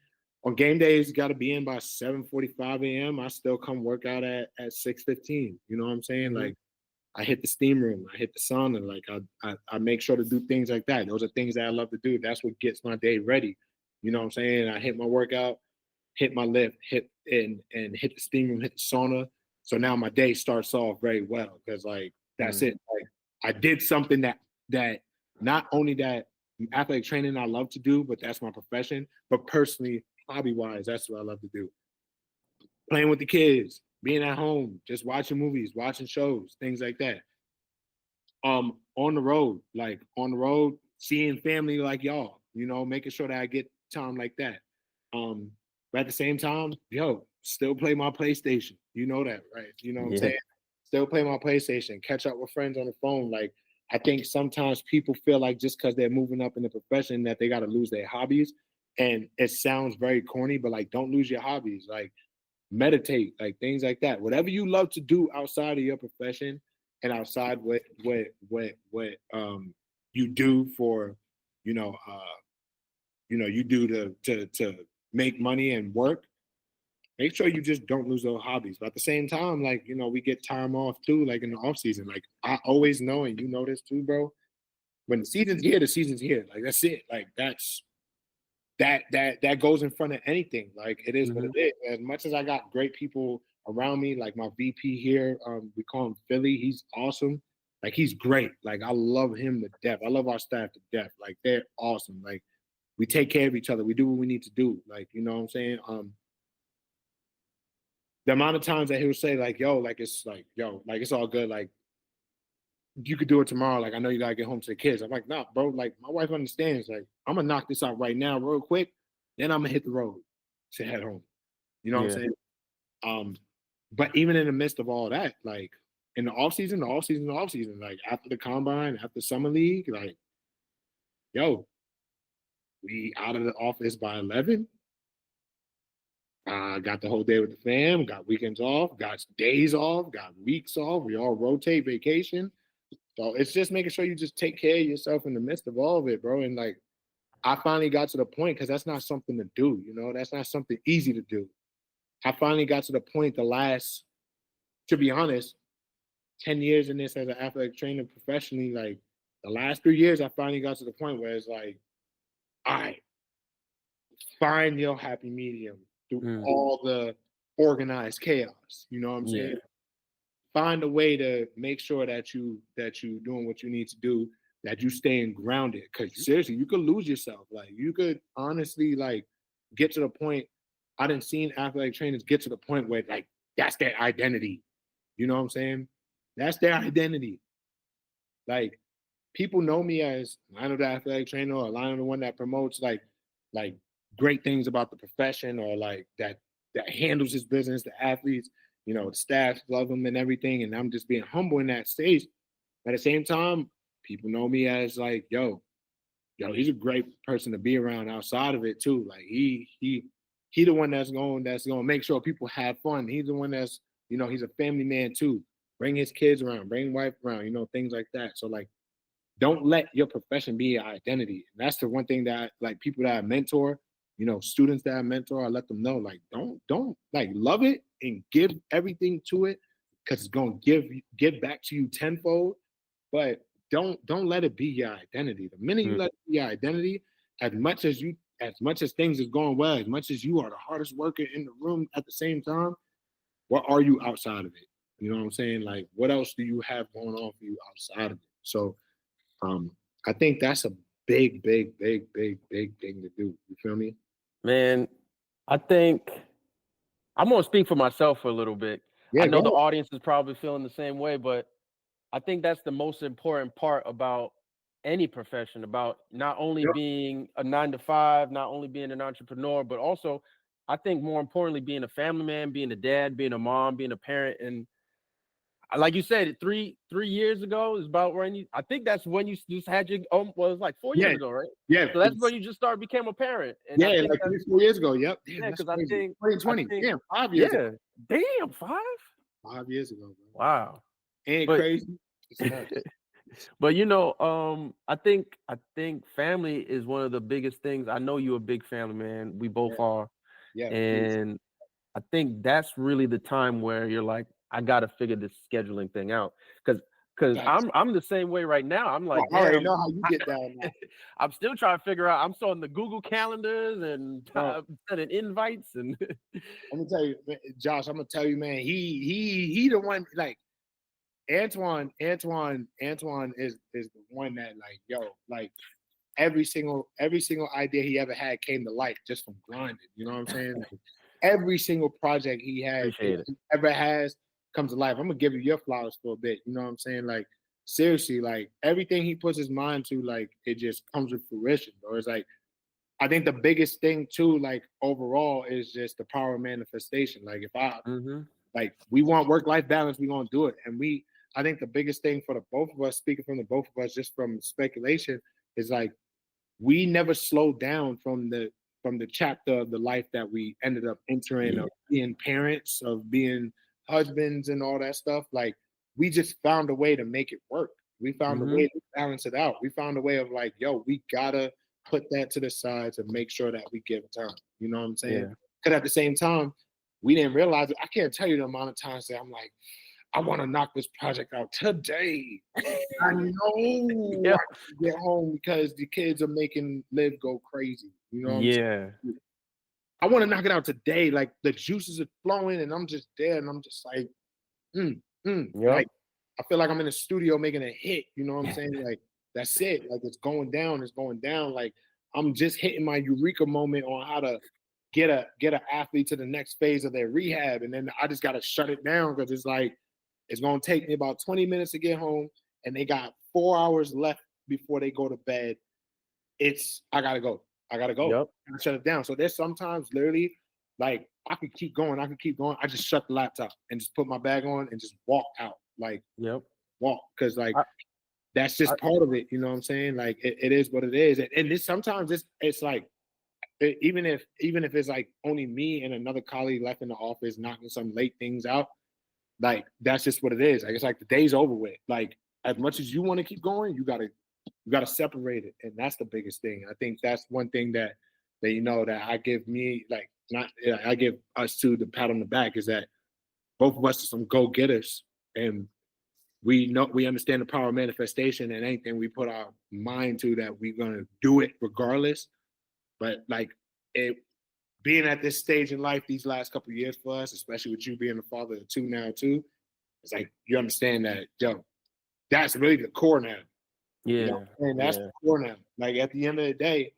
on game days. Got to be in by 7:45 a.m. I still come work out at 6:15. You know what I'm saying? Like I hit the steam room, I hit the sauna. Like I make sure to do things like that. Those are things that I love to do. That's what gets my day ready. You know what I'm saying? I hit my workout, hit my lift, hit and hit the steam room, hit the sauna. So now my day starts off very well because like that's it. Like I did something that not only that athletic training I love to do, but that's my profession. But personally, hobby wise, that's what I love to do. Playing with the kids, being at home, just watching movies, watching shows, things like that. On the road, seeing family like y'all, making sure that I get time like that. But at the same time, yo, still play my PlayStation. You know that, right? You know what I'm saying? Still play my PlayStation, catch up with friends on the phone. Like, I think sometimes people feel like just because they're moving up in the profession that they got to lose their hobbies. And it sounds very corny, but like, don't lose your hobbies. Like, meditate, like things like that. Whatever you love to do outside of your profession and outside what you do for, you do to make money and work. make sure you just don't lose those hobbies. But at the same time, like, you know, we get time off too, like in the off season. Like I always know, and you know this too, bro. When the season's here, the season's here. Like that's it. Like that goes in front of anything. Like it is what it is. As much as I got great people around me, like my VP here, we call him Philly. He's awesome. Like he's great. Like I love him to death. I love our staff to death. Like they're awesome. Like we take care of each other. We do what we need to do. Like, you know what I'm saying? The amount of times that he would say, like, yo, like it's all good. Like you could do it tomorrow. Like I know you gotta get home to the kids. I'm like, nah, bro. Like my wife understands. Like I'm gonna knock this out right now, real quick. Then I'm gonna hit the road to head home. You know what I'm saying? But even in the midst of all that, like in the off season, like after the combine, after summer league, like, yo, we out of the office by 11. Got the whole day with the fam, got weekends off, got days off, got weeks off. We all rotate vacation. So it's just making sure you just take care of yourself in the midst of all of it, bro. And like, I finally got to the point, because that's not something to do, you know, that's not something easy to do. I finally got to the point to be honest, 10 years in this as an athletic trainer professionally, like the last 3 years, I finally got to the point where it's like, all right, find your happy medium through all the organized chaos. You know what I'm saying? Find a way to make sure that you doing what you need to do, that you staying grounded. Because seriously, you could lose yourself. Like you could honestly like get to the point. I didn't seen athletic trainers get to the point where like that's their identity. You know what I'm saying? That's their identity. Like people know me as Lionel the athletic trainer, or Lionel the one that promotes like great things about the profession, or like that handles his business, the athletes, you know, the staff love him and everything. And I'm just being humble in that stage. At the same time, people know me as like, yo, he's a great person to be around outside of it too. Like he the one that's going to make sure people have fun. He's the one that's, you know, he's a family man too. Bring his kids around, bring wife around, you know, things like that. So like, don't let your profession be your identity. And that's the one thing that like people that I mentor, you know, students that I mentor, I let them know, like, don't like love it and give everything to it, because it's gonna give back to you tenfold. But don't let it be your identity. The minute you let it be your identity, as much as things is going well, as much as you are the hardest worker in the room at the same time, what are you outside of it? You know what I'm saying? Like, what else do you have going on for you outside of it? So I think that's a big thing to do. You feel me?
Man, I think I'm gonna speak for myself for a little bit.
Yeah,
I know
go
the
ahead.
audience is probably feeling the same way, but I think that's the most important part about any profession, about not only being a 9 to 5, not only being an entrepreneur, but also I think more importantly, being a family man, being a dad, being a mom, being a parent. And like you said, 3 years ago is about when I think that's when you just had your well, it was like 4 years ago, right?
Yeah.
So that's when you just became a parent. And I
Yeah,
think
like 3-4 years ago. Yep. Damn,
yeah,
that's
because I
crazy.
think
2020. Damn, 5 years ago.
damn, 5?
5 years ago, bro.
Wow.
Ain't
But
crazy. It's nuts.
but you know, I think family is one of the biggest things. I know you're a big family man. We both are.
Yeah, please.
And I think that's really the time where you're like, I gotta figure this scheduling thing out. Cause I'm the same way right now. I'm like,
I already
damn,
know how you get down now.
I'm still trying to figure out. I'm still on the Google calendars and sending invites and
I'm gonna tell you, Josh. I'm gonna tell you, man. He the one. Like Antoine is the one that like, yo, like every single idea he ever had came to life just from grinding. You know what I'm saying? Like, every single project he ever has comes to life. I'm gonna give you your flowers for a bit. You know what I'm saying? Like seriously, like everything he puts his mind to, like it just comes to fruition, bro. It's like I think the biggest thing too, like overall, is just the power of manifestation. Like if like we want work-life balance, we're gonna do it. And I think the biggest thing for the both of us, speaking from the both of us, just from speculation, is like we never slowed down from the chapter of the life that we ended up entering, of being parents, of being husbands and all that stuff. Like we just found a way to make it work. We found a way to balance it out. We found a way of like, yo, we gotta put that to the side to make sure that we give time. You know what I'm saying? Because at the same time, we didn't realize it. I can't tell you the amount of times that I'm like, I want to knock this project out today. I know
Yeah.
I can get home because the kids are making Liv go crazy. You know what I'm
Yeah.
saying? I want to knock it out today. Like the juices are flowing, and I'm just there, and I'm just like, like I feel like I'm in a studio making a hit. You know what I'm saying? Like that's it. Like it's going down. It's going down. Like I'm just hitting my eureka moment on how to get an athlete to the next phase of their rehab, and then I just got to shut it down because it's like it's gonna take me about 20 minutes to get home, and they got 4 hours left before they go to bed. I gotta go. I gotta go.
Yep.
I shut it down. So there's sometimes literally like I could keep going. I just shut the laptop and just put my bag on and just walk out. Like walk. Cause like that's just part of it. You know what I'm saying? Like it is what it is. And this sometimes it's like even if it's like only me and another colleague left in the office knocking some late things out, like that's just what it is. Like it's like the day's over with. Like as much as you want to keep going, you gotta separate it, and that's the biggest thing. I think that's one thing that you know that I give me like not I give us to the pat on the back is that both of us are some go getters, and we understand the power of manifestation, and anything we put our mind to that we're gonna do it regardless. But like it being at this stage in life these last couple of years for us, especially with you being a father of two now too, it's like you understand that that's really the core now.
Yeah.
You know? And that's the core now. Like at the end of the day,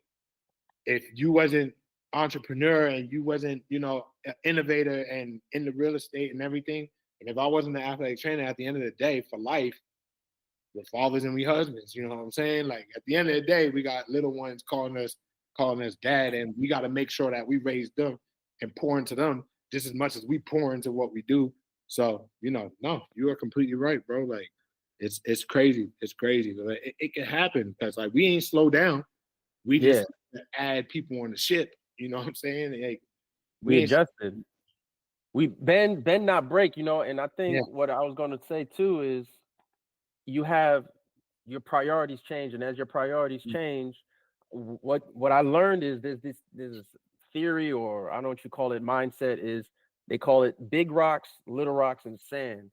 if you wasn't entrepreneur and you wasn't, an innovator and in the real estate and everything, and if I wasn't an athletic trainer at the end of the day for life, we're fathers and we husbands, you know what I'm saying? Like at the end of the day, we got little ones calling us dad, and we got to make sure that we raise them and pour into them just as much as we pour into what we do. So, no, you are completely right, bro. Like it's crazy. It's crazy. But it can happen because like we ain't slow down. We just add people on the ship. You know what I'm saying? Like,
we adjusted. We bend not break, and I think what I was gonna say too is you have your priorities change, and as your priorities change, what I learned is there's this theory, or I don't know what you call it, mindset is they call it big rocks, little rocks, and sand.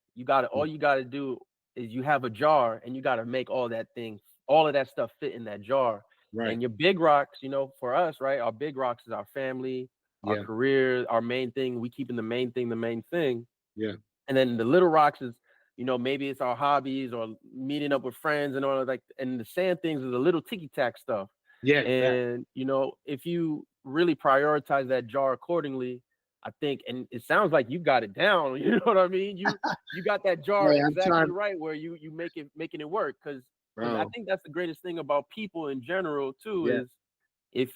All you gotta do is you have a jar and you gotta make all of that stuff fit in that jar. Right. And your big rocks, for us, right? Our big rocks is our family, our career, our main thing. We keeping the main thing. Yeah. And then the little rocks is, maybe it's our hobbies or meeting up with friends and all of and the sand things is the little ticky-tack stuff. Yeah. And, if you really prioritize that jar accordingly, I think, and it sounds like you got it down, you know what I mean? You got that jar exactly right where you making it work. Cause I think that's the greatest thing about people in general too, is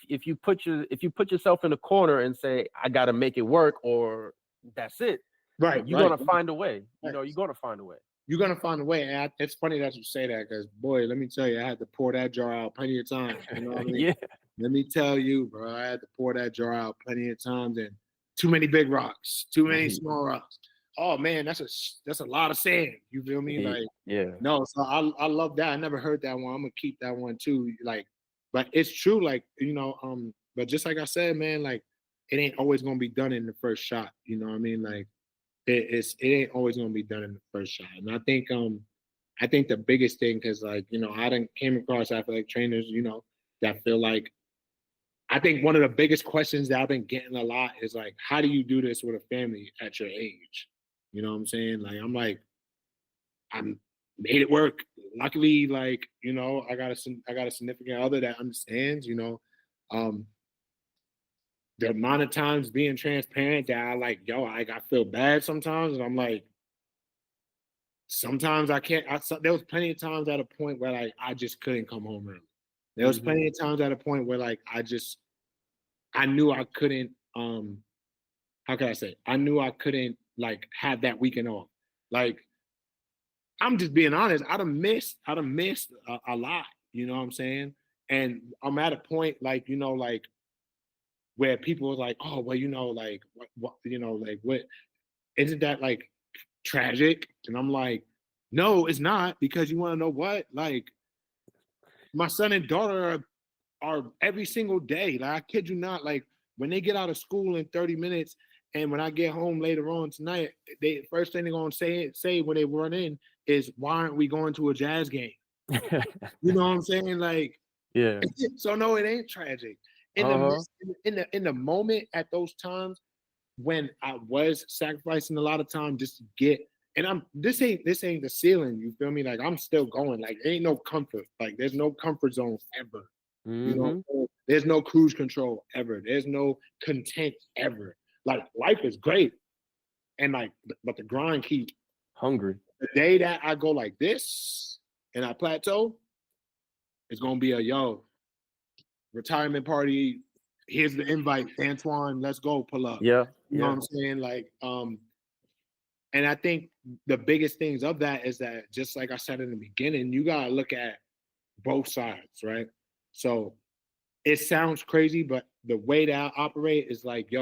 if you put yourself in a corner and say, I got to make it work or that's it. Right. You're going to find a way. You're going to find a way.
You're going to find a way. And it's funny that you say that because, boy, let me tell you, I had to pour that jar out plenty of times. You know what I mean? Yeah. Let me tell you, bro, I had to pour that jar out plenty of times, and too many big rocks, too many small rocks. Oh, man, that's a lot of sand. You feel me? Like, no, so I love that. I never heard that one. I'm going to keep that one too. Like, but it's true. Like, but just like I said, man, like, it ain't always going to be done in the first shot. You know what I mean? Like, it ain't always gonna be done in the first shot. And I think the biggest thing, because like, I done came across athletic trainers, that feel like, I think one of the biggest questions that I've been getting a lot is like, how do you do this with a family at your age? You know what I'm saying? Like, I made it work. Luckily, like, I got a significant other that understands, the amount of times being transparent that I feel bad sometimes. And I'm like, sometimes I can't, there was plenty of times at a point where like, I just couldn't come home early. There was plenty of times at a point where like, I knew I couldn't, how can I say? I knew I couldn't like have that weekend off. Like, I'm just being honest. I'd have missed a lot, you know what I'm saying? And I'm at a point like, where people are like, oh, well, like, what, like, what, isn't that like tragic? And I'm like, no, it's not, because you want to know what? Like, my son and daughter are every single day. Like, I kid you not, like, when they get out of school in 30 minutes And when I get home later on tonight, they first thing they're gonna say when they run in is, "Why aren't we going to a Jazz game?" You know what I'm saying? Like,
yeah.
so no, it ain't tragic.
Uh-huh.
In the moment at those times when I was sacrificing a lot of time just to get, and this ain't the ceiling. You feel me? Like I'm still going. Like ain't no comfort. Like there's no comfort zone ever. You
Mm-hmm.
know, there's no cruise control ever. There's no content ever. Like life is great, and like, but the grind keeps.
Hungry.
The day that I go like this and I plateau, it's gonna be a retirement party. Here's the invite, Antoine. Let's go, pull up.
Yeah.
You know
Yeah.
what I'm saying? Like, and I think the biggest things of that is that, just like I said in the beginning, you gotta look at both sides, right? So it sounds crazy, but the way that I operate is like,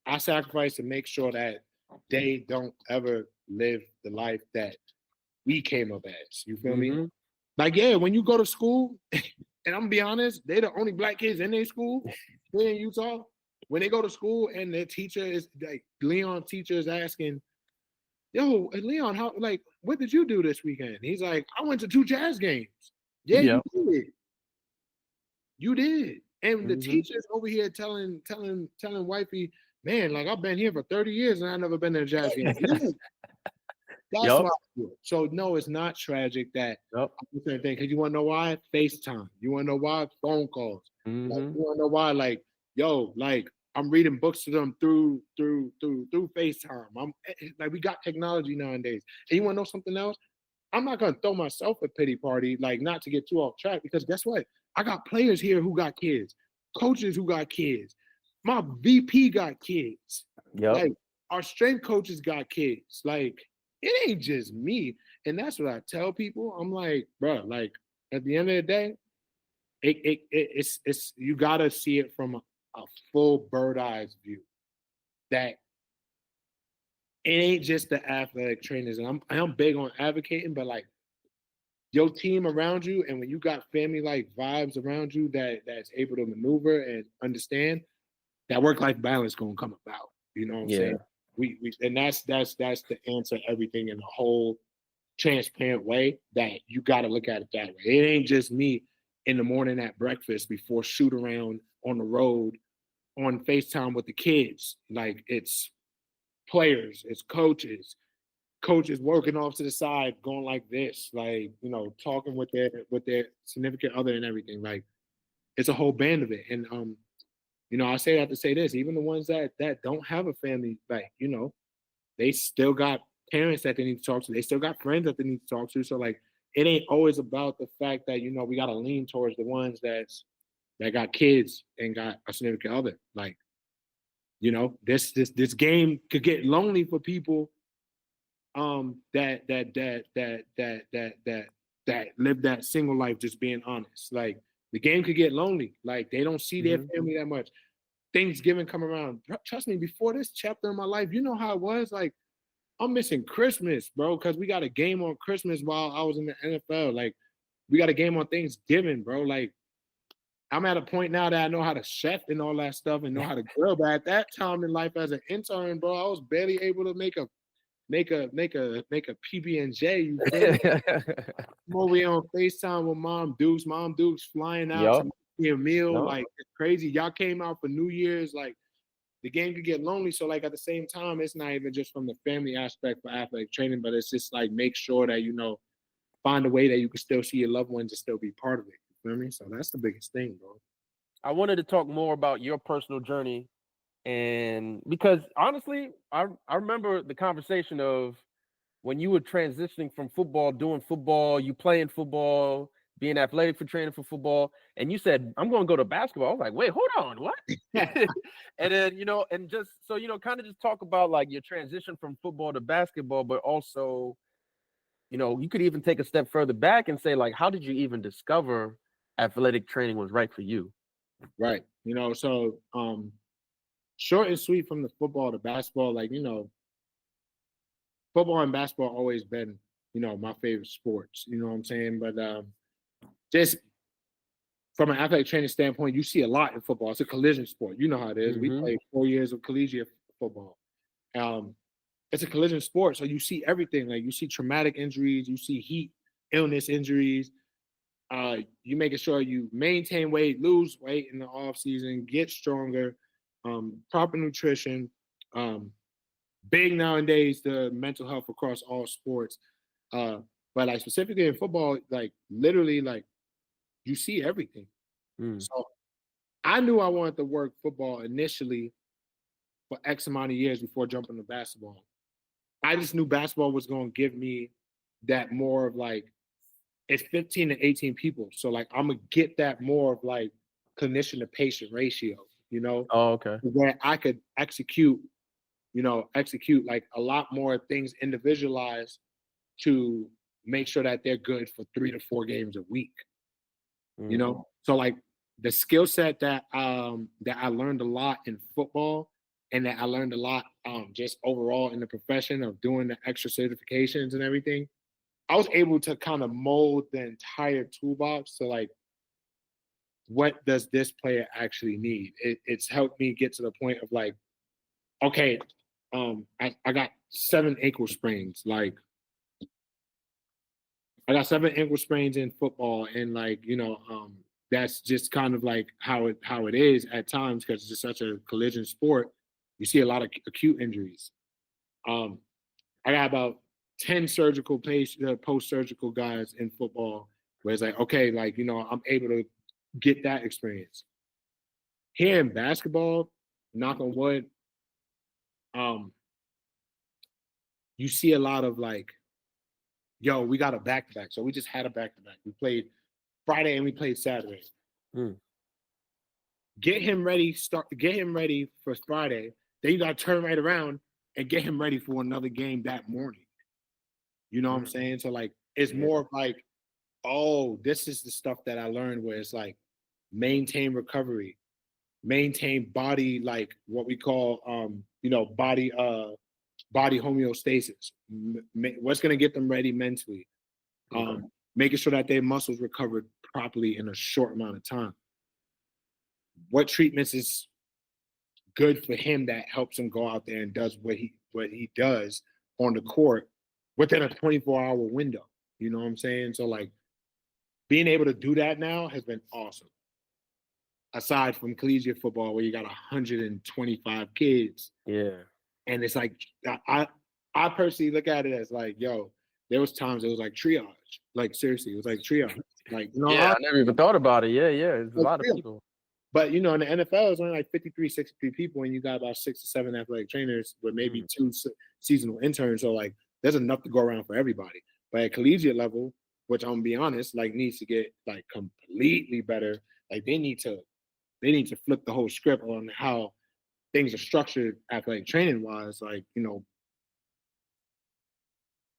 I sacrifice to make sure that they don't ever live the life that we came up as. You feel me?
Mm-hmm.
Like, yeah, when you go to school, and I'm gonna be honest, they the only black kids in their school here in Utah. When they go to school and their teacher is like, Leon's teacher is asking, "Yo, Leon, what did you do this weekend?" He's like, "I went to 2 Jazz games." Yeah,
Yeah.
you did. You did. And the
Mm-hmm.
teacher's over here telling wifey, "Man, like I've been here for 30 years and I've never been to a Jazz game." Yeah, that's
Yup.
why I do it. So no, it's not tragic that
Yup.
I'm the same thing. Because you want to know why? FaceTime. You want to know why? Phone calls. Like
Mm-hmm.
you want to know why? Like, like I'm reading books to them through FaceTime. Like we got technology nowadays. And you want to know something else? I'm not gonna throw myself a pity party, like not to get too off track, because guess what? I got players here who got kids, coaches who got kids. My VP got kids.
Yup.
Like our strength coaches got kids. Like it ain't just me. And that's what I tell people. I'm like, bro, like at the end of the day, it's you gotta see it from a full bird eyes view. That it ain't just the athletic trainers. And I'm big on advocating, but like your team around you, and when you got family like vibes around you that's able to maneuver and understand, that work life balance gonna come about. You know what I'm
Yeah.
saying? We and that's the answer to everything in a whole transparent way, that you got to look at it that way. It ain't just me in the morning at breakfast before shoot around on the road on FaceTime with the kids. Like it's players, it's coaches working off to the side, going like this, like talking with their significant other and everything. Like it's a whole band of it. And I say that to say this: even the ones that don't have a family, like they still got parents that they need to talk to. They still got friends that they need to talk to. So like, it ain't always about the fact that we got to lean towards the ones that got kids and got a significant other. Like this game could get lonely for people that live that single life, just being honest. Like the game could get lonely. Like they don't see their
Mm-hmm.
family that much. Thanksgiving come around. Trust me, before this chapter in my life, you know how it was. Like I'm missing Christmas, bro, because we got a game on Christmas while I was in the NFL. Like we got a game on Thanksgiving, bro. Like I'm at a point now that I know how to chef and all that stuff and know how to grill. But at that time in life as an intern, bro, I was barely able to make a PB and J. You feel me? I'm over here on FaceTime with Mom Dukes. Mom Dukes flying out to
Yup.
make me a meal.
Yup.
Like it's crazy. Y'all came out for New Year's. Like the game could get lonely. So like at the same time, it's not even just from the family aspect for athletic training, but it's just like make sure that find a way that you can still see your loved ones and still be part of it. You feel me? So that's the biggest thing, bro.
I wanted to talk more about your personal journey, and because honestly, I remember the conversation of when you were transitioning from football, doing football, you playing football, being athletic for training for football, and you said, "I'm going to go to basketball." I was like, "Wait, hold on, what?" And then and just so kind of just talk about like your transition from football to basketball, but also, you could even take a step further back and say, like, how did you even discover athletic training was right for you?
Right. So short and sweet from the football to basketball, like, football and basketball always been, my favorite sports. You know what I'm saying? But just from an athletic training standpoint, you see a lot in football. It's a collision sport. You know how it is. We
Mm-hmm.
played 4 years of collegiate football. It's a collision sport, so you see everything. Like you see traumatic injuries, you see heat, illness injuries. You making sure you maintain weight, lose weight in the off season, get stronger, proper nutrition. Big nowadays the mental health across all sports. But like specifically in football, like literally, like you see everything. So I knew I wanted to work football initially for X amount of years before jumping to basketball. I just knew basketball was going to give me that more of like, it's 15 to 18 people. So like, I'm going to get that more of like clinician to patient ratio, you know?
Oh, okay.
Where I could execute like a lot more things individualized to make sure that they're good for 3 to 4 games a week. You know, so like the skill set that I learned a lot in football, and that I learned a lot just overall in the profession of doing the extra certifications and everything. I was able to kind of mold the entire toolbox to like, what does this player actually need? It's helped me get to the point of like, okay, I got 7 ankle sprains. Like I got 7 ankle sprains in football, and like that's just kind of like how it is at times because it's just such a collision sport. You see a lot of acute injuries. I got about 10 surgical post-surgical guys in football where it's like, okay, like I'm able to get that experience. Here in basketball, knock on wood, you see a lot of like, yo, we got a back-to-back. So we just had a back-to-back. We played Friday and we played Saturday. Get him ready for Friday. Then you got to turn right around and get him ready for another game that morning. You know what I'm saying? So like, it's more like, oh, this is the stuff that I learned where it's like maintain recovery, maintain body, like what we call, body homeostasis. What's going to get them ready mentally? Making sure that their muscles recovered properly in a short amount of time. What treatments is good for him that helps him go out there and does what he does on the court within a 24-hour window. You know what I'm saying? So like being able to do that now has been awesome. Aside from collegiate football where you got 125 kids.
Yeah.
And it's like I personally look at it as like, yo, there was times it was like triage. Like seriously, it was like triage. Like,
I never even thought about it. Yeah, it's a lot of people.
But in the NFL, it's only like 53, 63 people, and you got about 6 to 7 athletic trainers with maybe 2 seasonal interns. So like, there's enough to go around for everybody. But at collegiate level, which I'm gonna be honest, like needs to get like completely better. Like they need to flip the whole script on how things are structured athletic training wise. Like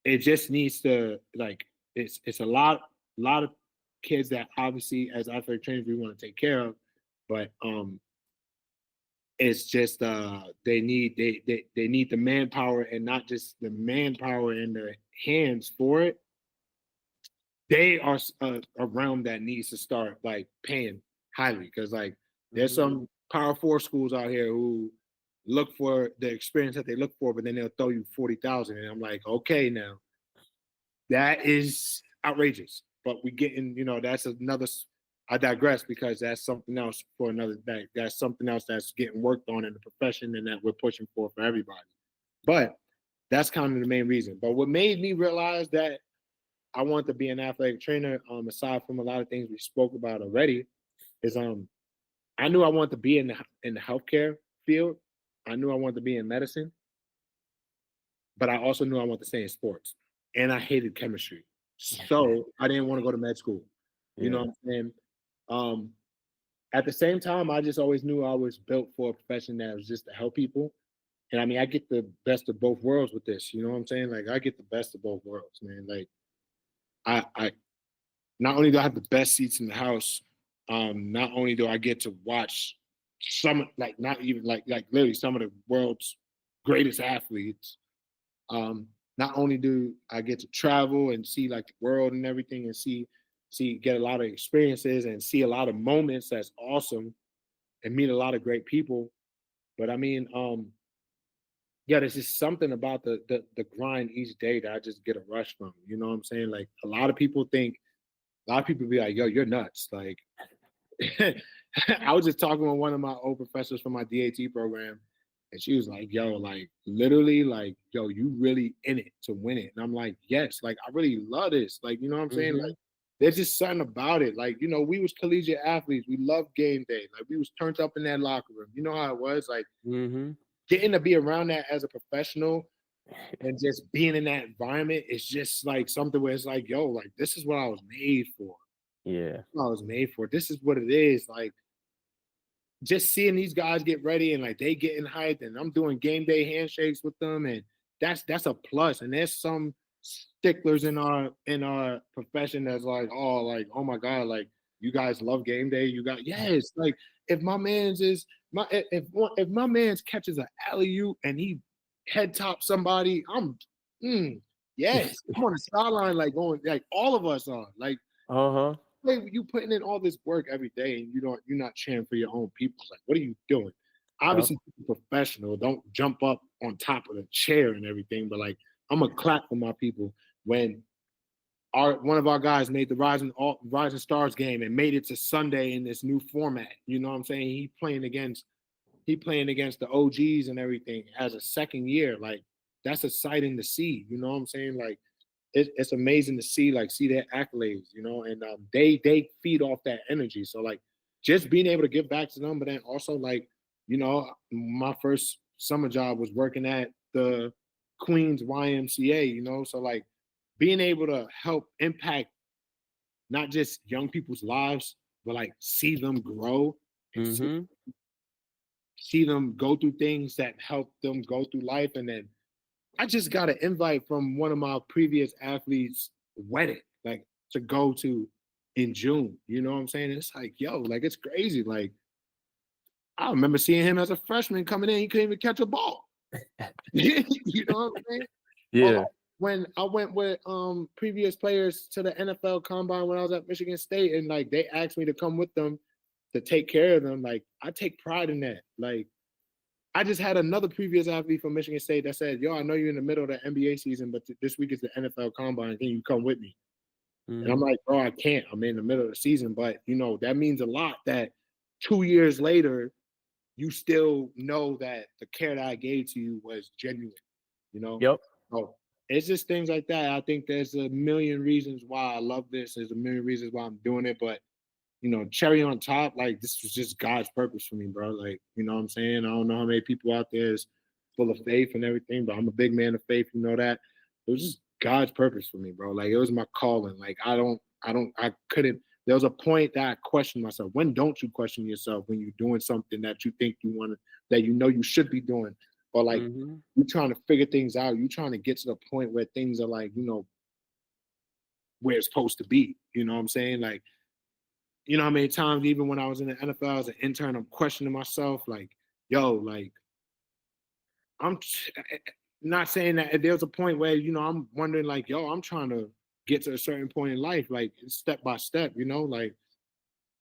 it just needs to like it's a lot of kids that obviously as athletic trainers we want to take care of. But it's just they need the manpower, and not just the manpower in the hands for it. They are a realm that needs to start like paying highly, because like there's some Power 4 schools out here who look for the experience that they look for, but then they'll throw you 40,000, and I'm like, okay, now that is outrageous. But we getting, that's another. I digress because that's something else for another day. That's something else that's getting worked on in the profession and that we're pushing for everybody. But that's kind of the main reason. But what made me realize that I want to be an athletic trainer, aside from a lot of things we spoke about already, is I knew I wanted to be in the healthcare field. I knew I wanted to be in medicine, but I also knew I wanted to stay in sports. And I hated chemistry, so I didn't want to go to med school. You know what I'm saying? At the same time, I just always knew I was built for a profession that was just to help people. And I mean, I get the best of both worlds with this. You know what I'm saying? Like I get the best of both worlds, man. Like I not only do I have the best seats in the house, not only do I get to watch some, like not even like literally some of the world's greatest athletes. Not only do I get to travel and see like the world and everything, and get a lot of experiences and see a lot of moments that's awesome and meet a lot of great people. But I mean, yeah, there's just something about the grind each day that I just get a rush from. You know what I'm saying? Like a lot of people be like, yo, you're nuts. Like I was just talking with one of my old professors from my DAT program, and she was like, yo, like literally, like, yo, you really in it to win it. And I'm like, yes, like I really love this. Like, you know what I'm saying?
Mm-hmm.
Like, there's just something about it. Like, you know, we was collegiate athletes. We loved game day. Like we was turned up in that locker room. You know how it was? Like
Mm-hmm.
getting to be around that as a professional and just being in that environment is just like something where it's like, yo, like this is what I was made for.
Yeah.
I was made for. This is what it is. Like just seeing these guys get ready and like they getting hyped and I'm doing game day handshakes with them and that's a plus. And there's some sticklers in our profession that's like oh my god, like you guys love game day. You got yes, like if my man's is my if my man's catches an alley oop and he head top somebody, yes, I'm on the sideline like going like all of us are like
Uh-huh.
like you putting in all this work every day and you're not cheering for your own people. Like, what are you doing?
Yep.
Obviously, professional. Don't jump up on top of the chair and everything. But like, I'm gonna clap for my people when one of our guys made the Rising Stars game and made it to Sunday in this new format. You know what I'm saying? He playing against the OGs and everything as a second year. Like that's exciting to see. You know what I'm saying? Like it's amazing to see their accolades, you know, and they feed off that energy. So like just being able to give back to them, but then also like, you know, my first summer job was working at the Queens YMCA, you know, so like being able to help impact not just young people's lives, but like see them grow and
Mm-hmm.
see them go through things that help them go through life. And then I just got an invite from one of my previous athletes' wedding, like to go to in June. You know what I'm saying? It's like, yo, like it's crazy. Like I remember seeing him as a freshman coming in, he couldn't even catch a ball. You know what I'm saying? Or
Yeah.
like when I went with previous players to the NFL combine when I was at Michigan State and like they asked me to come with them to take care of them, like I take pride in that. Like I just had another previous athlete from Michigan State that said, yo, I know you're in the middle of the NBA season, but this week is the NFL combine. Can you come with me? And I'm
Mm-hmm.
like, bro, I can't. I'm in the middle of the season. But, you know, that means a lot that 2 years later, you still know that the care that I gave to you was genuine, you know?
Yep.
So it's just things like that. I think there's a million reasons why I love this. There's a million reasons why I'm doing it. But you know, cherry on top, like this was just God's purpose for me, bro. Like, you know what I'm saying? I don't know how many people out there is full of faith and everything, but I'm a big man of faith, you know that. It was just God's purpose for me, bro. Like it was my calling. Like I couldn't there was a point that I questioned myself. When don't you question yourself when you're doing something that you think you want to that you know you should be doing? Or like
Mm-hmm.
you're trying to figure things out. You're trying to get to the point where things are like, you know, where it's supposed to be. You know what I'm saying? Like you know how many times even when I was in the NFL as an intern, I'm questioning myself, like, yo, like I'm not saying that there's a point where, you know, I'm wondering like, yo, I'm trying to get to a certain point in life, like step by step, you know, like,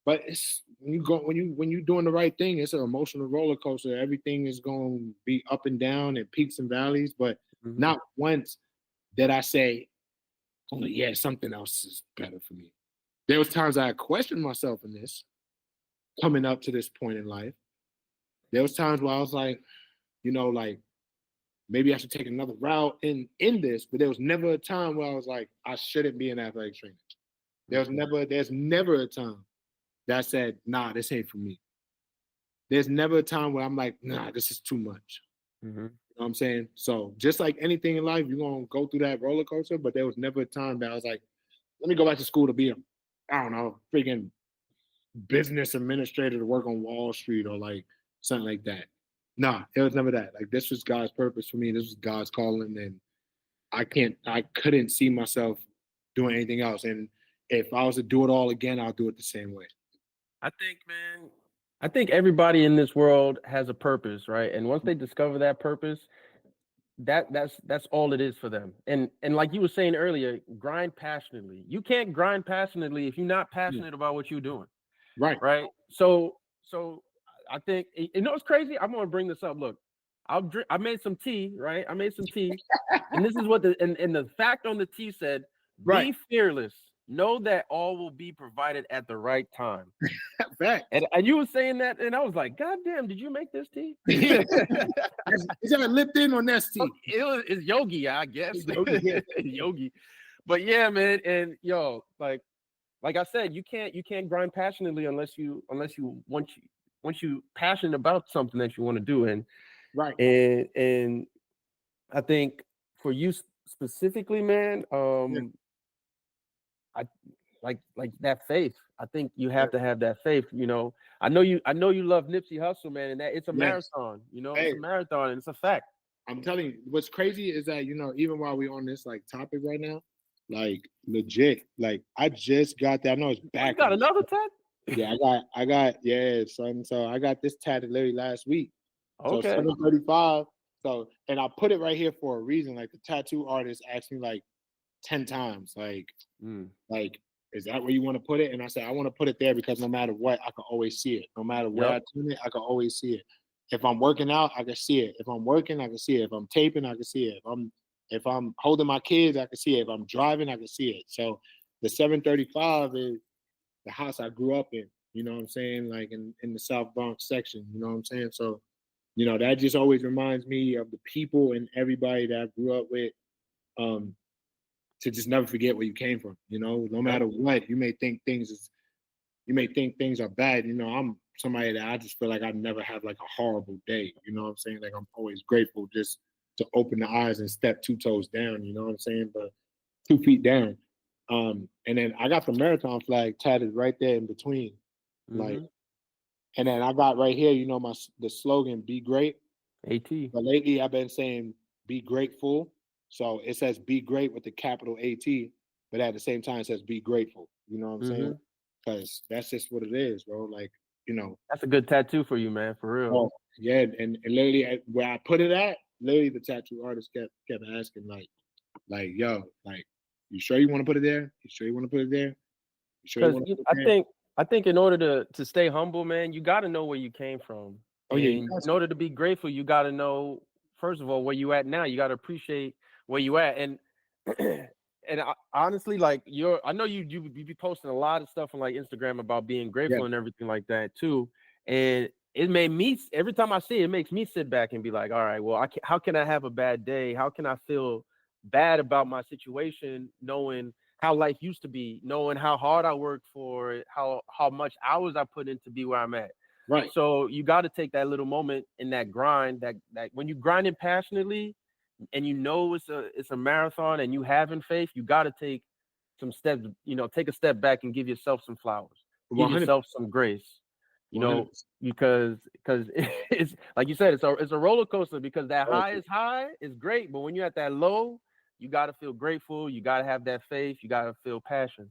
but it's when you doing the right thing, it's an emotional roller coaster. Everything is going to be up and down and peaks and valleys, but
Mm-hmm.
not once did I say, oh yeah, something else is better for me. There was times I questioned myself in this, coming up to this point in life. There was times where I was like, you know, like maybe I should take another route in this, but there was never a time where I was like, I shouldn't be an athletic trainer. There's never a time that I said, nah, this ain't for me. There's never a time where I'm like, nah, this is too much.
Mm-hmm.
You know what I'm saying? So just like anything in life, you're gonna go through that roller coaster, but there was never a time that I was like, let me go back to school to be a, I don't know, freaking business administrator to work on Wall Street or like something like that. Nah, it was never that. Like this was God's purpose for me. This was God's calling, and I couldn't see myself doing anything else. And if I was to do it all again, I'll do it the same way.
I think, man, I think everybody in this world has a purpose, right? And once they discover that purpose, that's all it is for them. And like you were saying earlier, grind passionately. You can't grind passionately if you're not
Yeah.
passionate about what you're doing,
Right.
right? So I think you know what's crazy. I'm gonna bring this up. Look, I made some tea, right? I made some tea, and this is what the fact on the tea said:
Right.
be fearless. Know that all will be provided at the right time.
Fact.
And you were saying that, and I was like, God damn, did you make this tea?
Is that Lipton or Nestea?
It's Yogi, I guess.
Yogi, yeah.
Yogi. But yeah, man, and yo, like I said, you can't grind passionately unless you once you passionate about something that you want to do.
Right.
And I think for you specifically, man,
Yeah.
I like that faith. I think you have to have that faith. I know you love Nipsey Hussle, man, and that it's a
Yes.
marathon.
Hey,
It's a marathon, and it's a fact.
I'm telling you, what's crazy is that, even while we're on this like topic right now, like legit, like I just got that. I know it's
Oh, you
back.
got another tat?
Yeah, I got, yeah, son. So I got this tatted literally last week. So
Okay.
735. So, and I put it right here for a reason. Like the tattoo artist asked me like 10 times, like, is that where you want to put it? And I said, I want to put it there because no matter what, I can always see it. No matter where I
Yep.
turn it, I can always see it. If I'm working out, I can see it. If I'm working, I can see it. If I'm taping, I can see it. If I'm holding my kids, I can see it. If I'm driving, I can see it. So the 735 is the house I grew up in. You know what I'm saying? Like in the South Bronx section. You know what I'm saying? So, that just always reminds me of the people and everybody that I grew up with. To just never forget where you came from. No
Yep.
matter what, you may think things are bad. I'm somebody that I just feel like I never have like a horrible day. You know what I'm saying? Like I'm always grateful just to open the eyes and step 2 toes down. You know what I'm saying? But 2 feet down. And then I got the marathon flag tatted right there in between, like,
Mm-hmm.
and then I got right here, the slogan "Be great."
AT.
But lately I've been saying "Be grateful." So it says "Be great" with the capital AT, but at the same time it says "Be grateful." You know what I'm saying?
Mm-hmm.
Because that's just what it is, bro. Like,
That's a good tattoo for you, man. For real.
oh yeah, and literally where I put it at, literally the tattoo artist kept asking like, yo, like, you sure you want to put it there? You sure you want to put it there? You sure you
Because
want to put it
I
there?
think in order to stay humble, man, you got to know where you came from,
Oh yeah, you
and
got
in
to.
order to be grateful, you got to know first of all where you at now. You got to appreciate where you at, and honestly, like I know you be posting a lot of stuff on like Instagram about being
Yeah,
grateful and everything like that too, and it made me every time I see it, it makes me sit back and be like, all right, well, how can I have a bad day? How can I feel bad about my situation, knowing how life used to be, knowing how hard I worked for it, how much hours I put in to be where I'm at.
right.
So you got to take that little moment in that grind, that when you grinding passionately, and it's a marathon, and you having faith, you got to take some steps. Take a step back and give yourself some flowers, give
100,
yourself some grace. You
100.
know, because it's like you said, it's a roller coaster. Because that high is great, but when you're at that low, you got to feel grateful. You got to have that faith. You got to feel passion.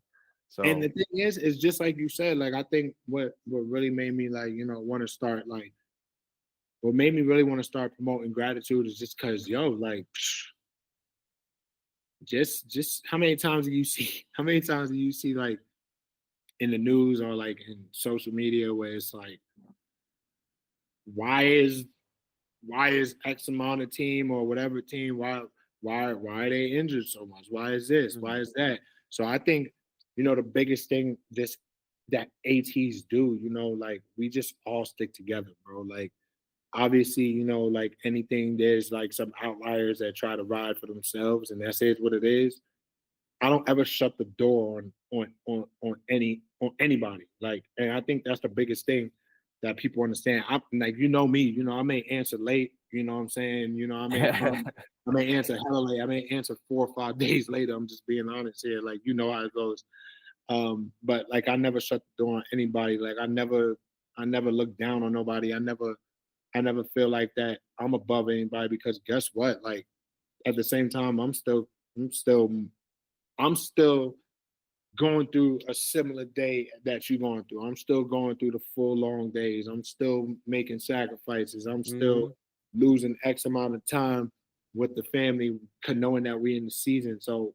And
So
the thing is just like you said, like I think what really made me like, want to start like what made me really want to start promoting gratitude is just because, yo, like just how many times do you see like in the news or like in social media where it's like, why is X amount of team or whatever team, why are they injured so much? Why is this? Why is that? So I think, the biggest thing that ATs do, like we just all stick together, bro. Like obviously, like anything, there's like some outliers that try to ride for themselves, and that's it what it is. I don't ever shut the door on anybody. Like, and I think that's the biggest thing that people understand. I'm like, me, I may answer late, you know what I'm saying? I may answer hella late. I may answer 4 or 5 days later. I'm just being honest here. Like, how it goes. But like I never shut the door on anybody. Like I never look down on nobody. I never feel like that I'm above anybody because guess what? Like at the same time, I'm still going through a similar day that you're going through. I'm still going through the full long days. I'm still making sacrifices. I'm still
mhm.
losing X amount of time with the family, knowing that we're in the season. So,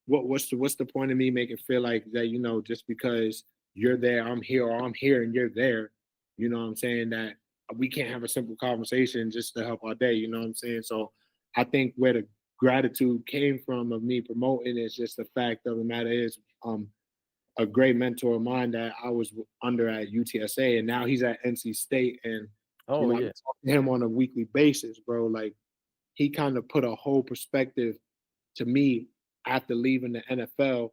what's the point of me making feel like that, just because you're there, I'm here, or I'm here and you're there, you know what I'm saying? That we can't have a simple conversation just to help our day. You know what I'm saying? So I think where the gratitude came from of me promoting is just the fact of the matter is a great mentor of mine that I was under at UTSA, and now he's at NC State, and I talk to him on a weekly basis, bro. Like he kind of put a whole perspective to me after leaving the NFL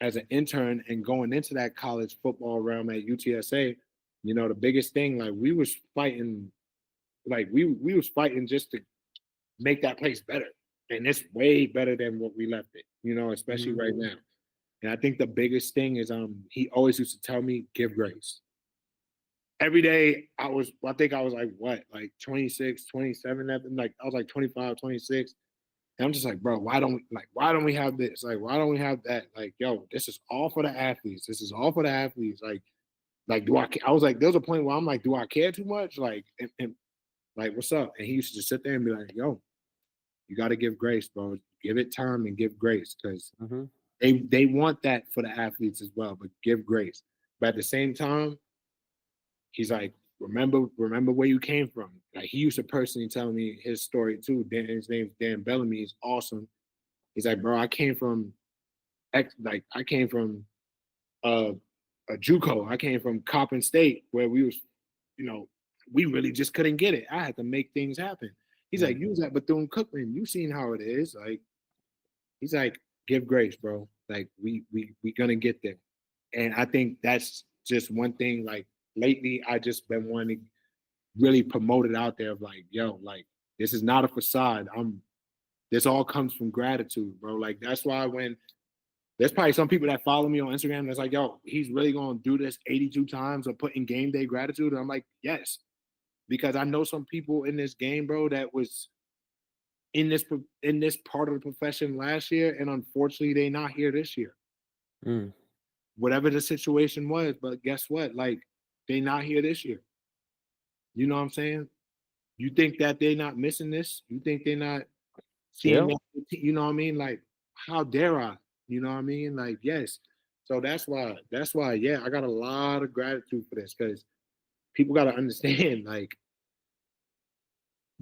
as an intern and going into that college football realm at UTSA. You know, the biggest thing, like we was fighting, like we was fighting just to make that place better, and it's way better than what we left it. You know, especially right now. And I think the biggest thing is he always used to tell me, give grace. Every day I think I was like, what, like 26, 27, like I was like 25, 26. And I'm just like, bro, why don't we have this? Like, why don't we have that? Like, yo, this is all for the athletes. This is all for the athletes. Like, I was like, there was a point where I'm like, do I care too much? Like, and like, what's up? And he used to just sit there and be like, yo, you got to give grace, bro. Give it time and give grace, because they want that for the athletes as well, but give grace. But at the same time, he's like, remember where you came from. Like he used to personally tell me his story too. His name's Dan Bellamy. He's awesome. He's like, bro, I came from a JUCO. I came from Coppin State, where we was, you know, we really just couldn't get it. I had to make things happen. He's like, you was at Bethune-Cookman. You seen how it is. Like, he's like, give grace, bro. Like we gonna get there. And I think that's just one thing. Like lately, I just been wanting to really promote it out there of like, yo, like this is not a facade. This all comes from gratitude, bro. Like that's why when there's probably some people that follow me on Instagram that's like, yo, he's really gonna do this 82 times or put in game day gratitude. And I'm like, yes, because I know some people in this game, bro, that was in this part of the profession last year, and unfortunately they not here this year. Whatever the situation was, but guess what? Like they not here this year. You know what I'm saying? You think that they're not missing this? You think they're not seeing that? You know what I mean? Like, how dare I? You know what I mean? Like, yes. So that's why, yeah, I got a lot of gratitude for this, because people got to understand, like,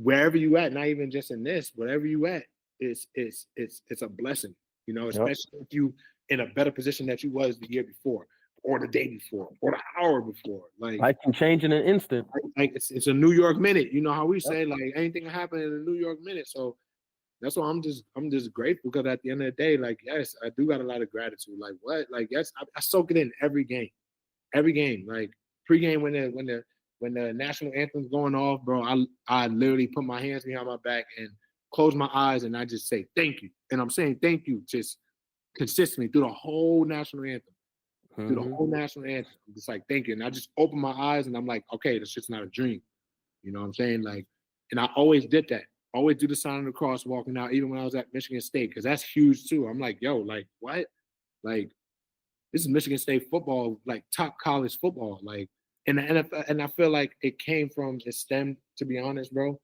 wherever you at, not even just in this, wherever you at, it's a blessing, you know, especially if you in a better position that you was the year before, or the day before, or the hour before. Like
life can change in an instant.
Like it's a New York minute. You know how we say, like anything can happen in a New York minute. So that's why I'm just grateful, because at the end of the day, like, yes, I do got a lot of gratitude. Like what? Like, yes, I soak it in every game. Like pregame when the national anthem's going off, bro, I literally put my hands behind my back and close my eyes, and I just say thank you. And I'm saying thank you just consistently through the whole national anthem. Through the whole national anthem. I'm just like, thank you. And I just open my eyes and I'm like, okay, this shit's not a dream. You know what I'm saying? Like, and I always did that. Always do the sign of the cross walking out, even when I was at Michigan State, because that's huge too. I'm like, yo, like, what? Like, this is Michigan State football, like top college football. Like, in the NFL, and I feel like it stemmed, to be honest, bro.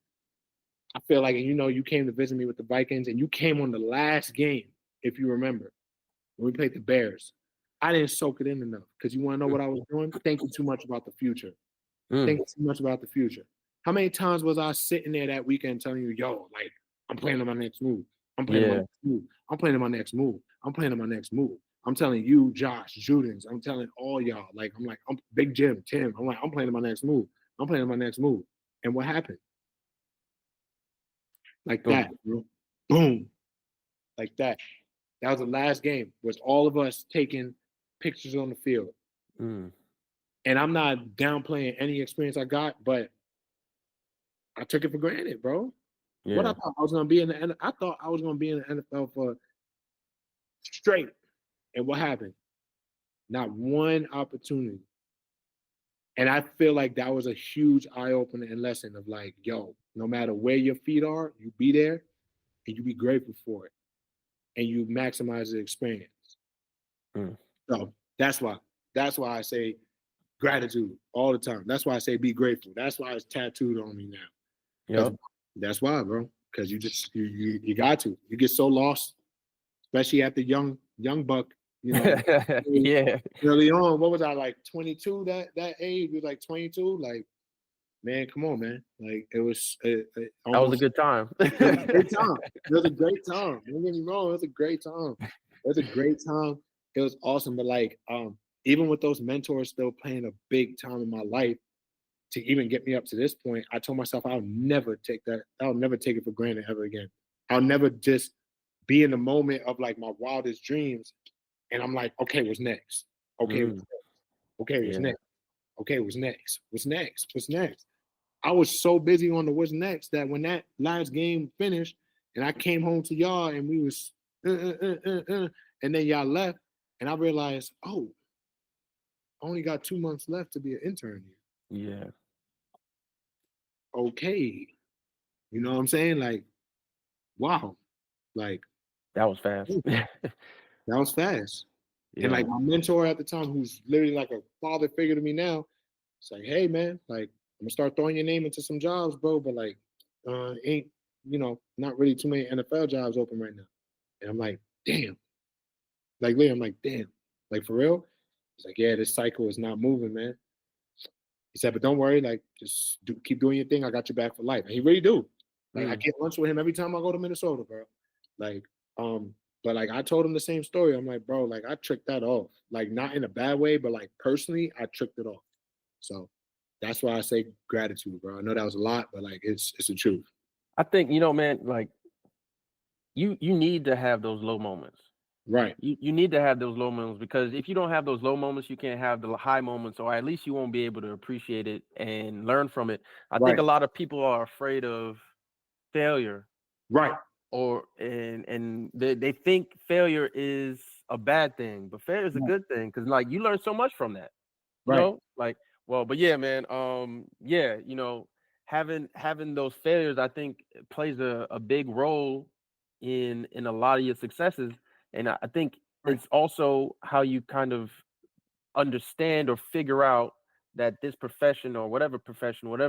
I feel like, and you know, you came to visit me with the Vikings, and you came on the last game, if you remember, when we played the Bears. I didn't soak it in enough, because you want to know what I was doing? Thinking too much about the future. Thinking too much about the future. How many times was I sitting there that weekend telling you, yo, like, I'm playing on my next move. I'm playing on my next move. I'm playing on my next move. I'm playing on my next move. I'm telling you, Josh, Judens, I'm telling all y'all, like, I'm Big Jim, Tim. I'm like, I'm playing on my next move. I'm playing on my next move. And what happened? Like that, bro. Boom. Like that. That was the last game. Was all of us taking pictures on the field. And I'm not downplaying any experience I got, but I took it for granted, bro. What I thought I was gonna be in the I thought I was gonna be in the NFL for straight. And what happened? Not one opportunity. And I feel like that was a huge eye-opener and lesson of like, yo, no matter where your feet are, you be there and you be grateful for it. And you maximize the experience. So that's why I say gratitude all the time. That's why I say be grateful. That's why it's tattooed on me now. That's why, bro. Because you got to. You get so lost, especially at the young buck. You know, early on. What was I, like 22? That age was like 22. Like man, come on, man. Like it was
That was a
almost
good time.
it was a great time. It was a great time. Don't get me wrong. It was a great time. It was a great time. It was awesome. But like, even with those mentors still playing a big time in my life to even get me up to this point, I told myself I'll never take that. I'll never take it for granted ever again. I'll never just be in the moment of like my wildest dreams, and I'm like, okay, what's next? Okay, what's next? Okay, what's
Yeah.
next? Okay, what's next? What's next? What's next? I was so busy on the what's next that when that last game finished and I came home to y'all and we was and then y'all left and I realized, oh, I only got 2 months left to be an intern here.
Yeah.
Okay. You know what I'm saying? Like, wow. Like
That was fast.
that was fast. And
Yeah.
like my mentor at the time, who's literally like a father figure to me now, it's like, hey man, like I'm gonna start throwing your name into some jobs, bro. But like, ain't not really too many NFL jobs open right now. And I'm like, damn. Like Lee, I'm like, damn. Like for real? He's like, yeah, this cycle is not moving, man. He said, but don't worry, like just keep doing your thing. I got your back for life. And he really do. Like I get lunch with him every time I go to Minnesota, bro. Like, but like I told him the same story. I'm like, bro, like I tricked that off. Like not in a bad way, but like personally, I tricked it off. So that's why I say gratitude, bro. I know that was a lot, but like it's the truth.
I think, man, like you need to have those low moments.
Right.
You need to have those low moments, because if you don't have those low moments, you can't have the high moments, or at least you won't be able to appreciate it and learn from it. I think
Right.
a lot of people are afraid of failure,
Right.
and they think failure is a bad thing, but failure is a good thing, because like you learn so much from that.
Right.
Like, well, but yeah, man, yeah, having those failures, I think plays a big role in a lot of your successes. And I think
Right.
it's also how you kind of understand or figure out that this profession, or whatever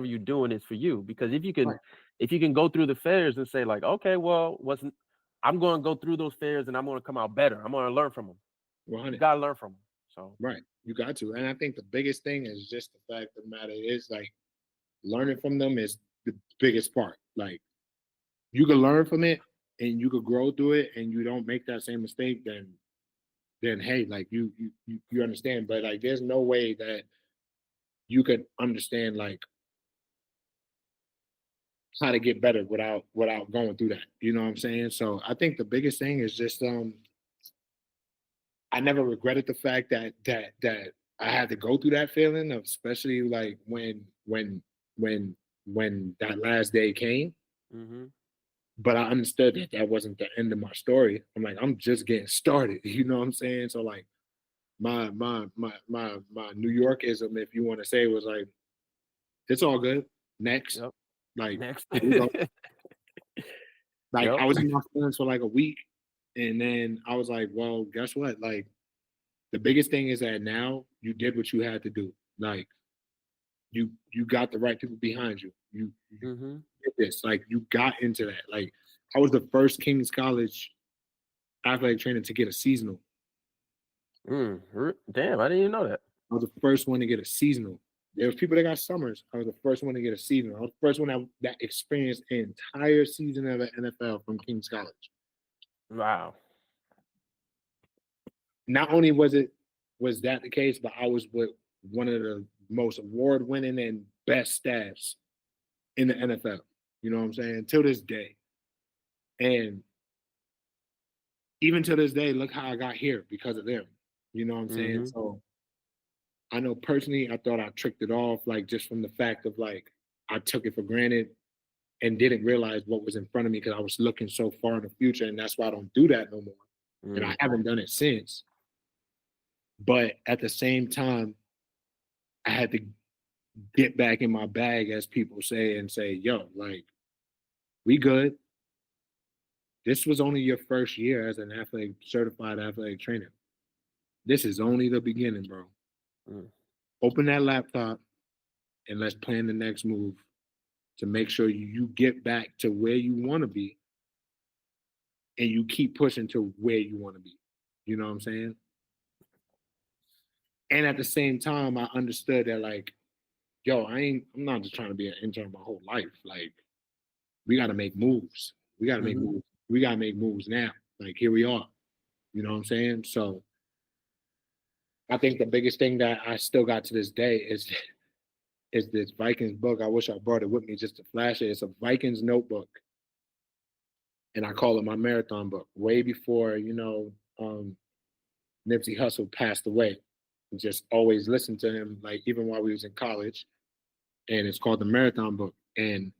you're doing, is for you. Because
Right.
if you can go through the failures and say like, okay, well, wasn't I'm going to go through those failures and I'm going to come out better. I'm going to learn from them. You
100.
got to learn from them. So
Right. You got to. And I think the biggest thing is just the fact of the matter is like learning from them is the biggest part. Like you can learn from it and you could grow through it and you don't make that same mistake, then hey, like you understand. But like there's no way that you could understand like how to get better without going through that. You know what I'm saying? So I think the biggest thing is just I never regretted the fact that I had to go through that feeling of, especially like when that last day came. But I understood that that wasn't the end of my story. I'm like, I'm just getting started. You know what I'm saying? So like my New Yorkism, if you want to say, was like, it's all good. Next.
yep.
Like
Next.
here we go. Like
Yep.
I was in my feelings for like a week. And then I was like, well, guess what? Like the biggest thing is that now you did what you had to do. Like you got the right people behind you. You did this. Like you got into that. Like I was the first King's College athletic trainer to get a seasonal.
Damn, I didn't even know that.
I was the first one to get a seasonal. There was people that got summers. I was the first one to get a seasonal. I was the first one that experienced an entire season of the NFL from King's College.
Wow.
Not only was that the case, but I was with one of the most award-winning and best staffs in the NFL. You know what I'm saying? Till this day. And even to this day, look how I got here because of them. You know what I'm saying? So I know personally, I thought I tricked it off, like just from the fact of like I took it for granted and didn't realize what was in front of me because I was looking so far in the future, and that's why I don't do that no more. And I haven't done it since. But at the same time, I had to get back in my bag, as people say, and say, yo, like, we good. This was only your first year as an certified athletic trainer. This is only the beginning, bro. Open that laptop and let's plan the next move to make sure you get back to where you want to be and you keep pushing to where you want to be. You know what I'm saying? And at the same time, I understood that like I'm not just trying to be an intern my whole life. Like, we got to make moves. We got to make moves. We got to make moves now. Like, here we are. You know what I'm saying? So I think the biggest thing that I still got to this day is this Vikings book. I wish I brought it with me just to flash it. It's a Vikings notebook, and I call it my marathon book. Way before Nipsey Hussle passed away, just always listened to him. Like even while we was in college, and it's called the Marathon Book. And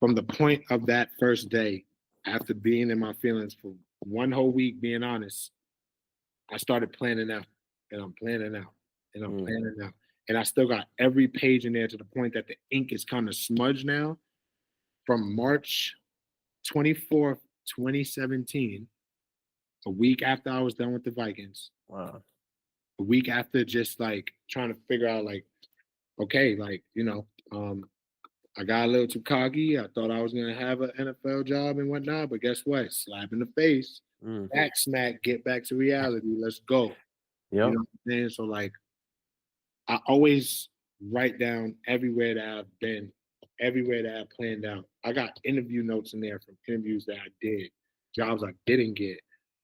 from the point of that first day, after being in my feelings for one whole week, being honest, I started planning out, and I'm planning out, and I'm planning out. And I still got every page in there to the point that the ink is kind of smudged now. From March 24th, 2017, a week after I was done with the Vikings.
Wow.
A week after just like trying to figure out like, okay, like, I got a little too cocky. I thought I was going to have an NFL job and whatnot, but guess what? Slap in the face, back smack, get back to reality. Let's go. Yep. You know what I'm saying? So like, I always write down everywhere that I've been, everywhere that I planned out. I got interview notes in there from interviews that I did, jobs I didn't get.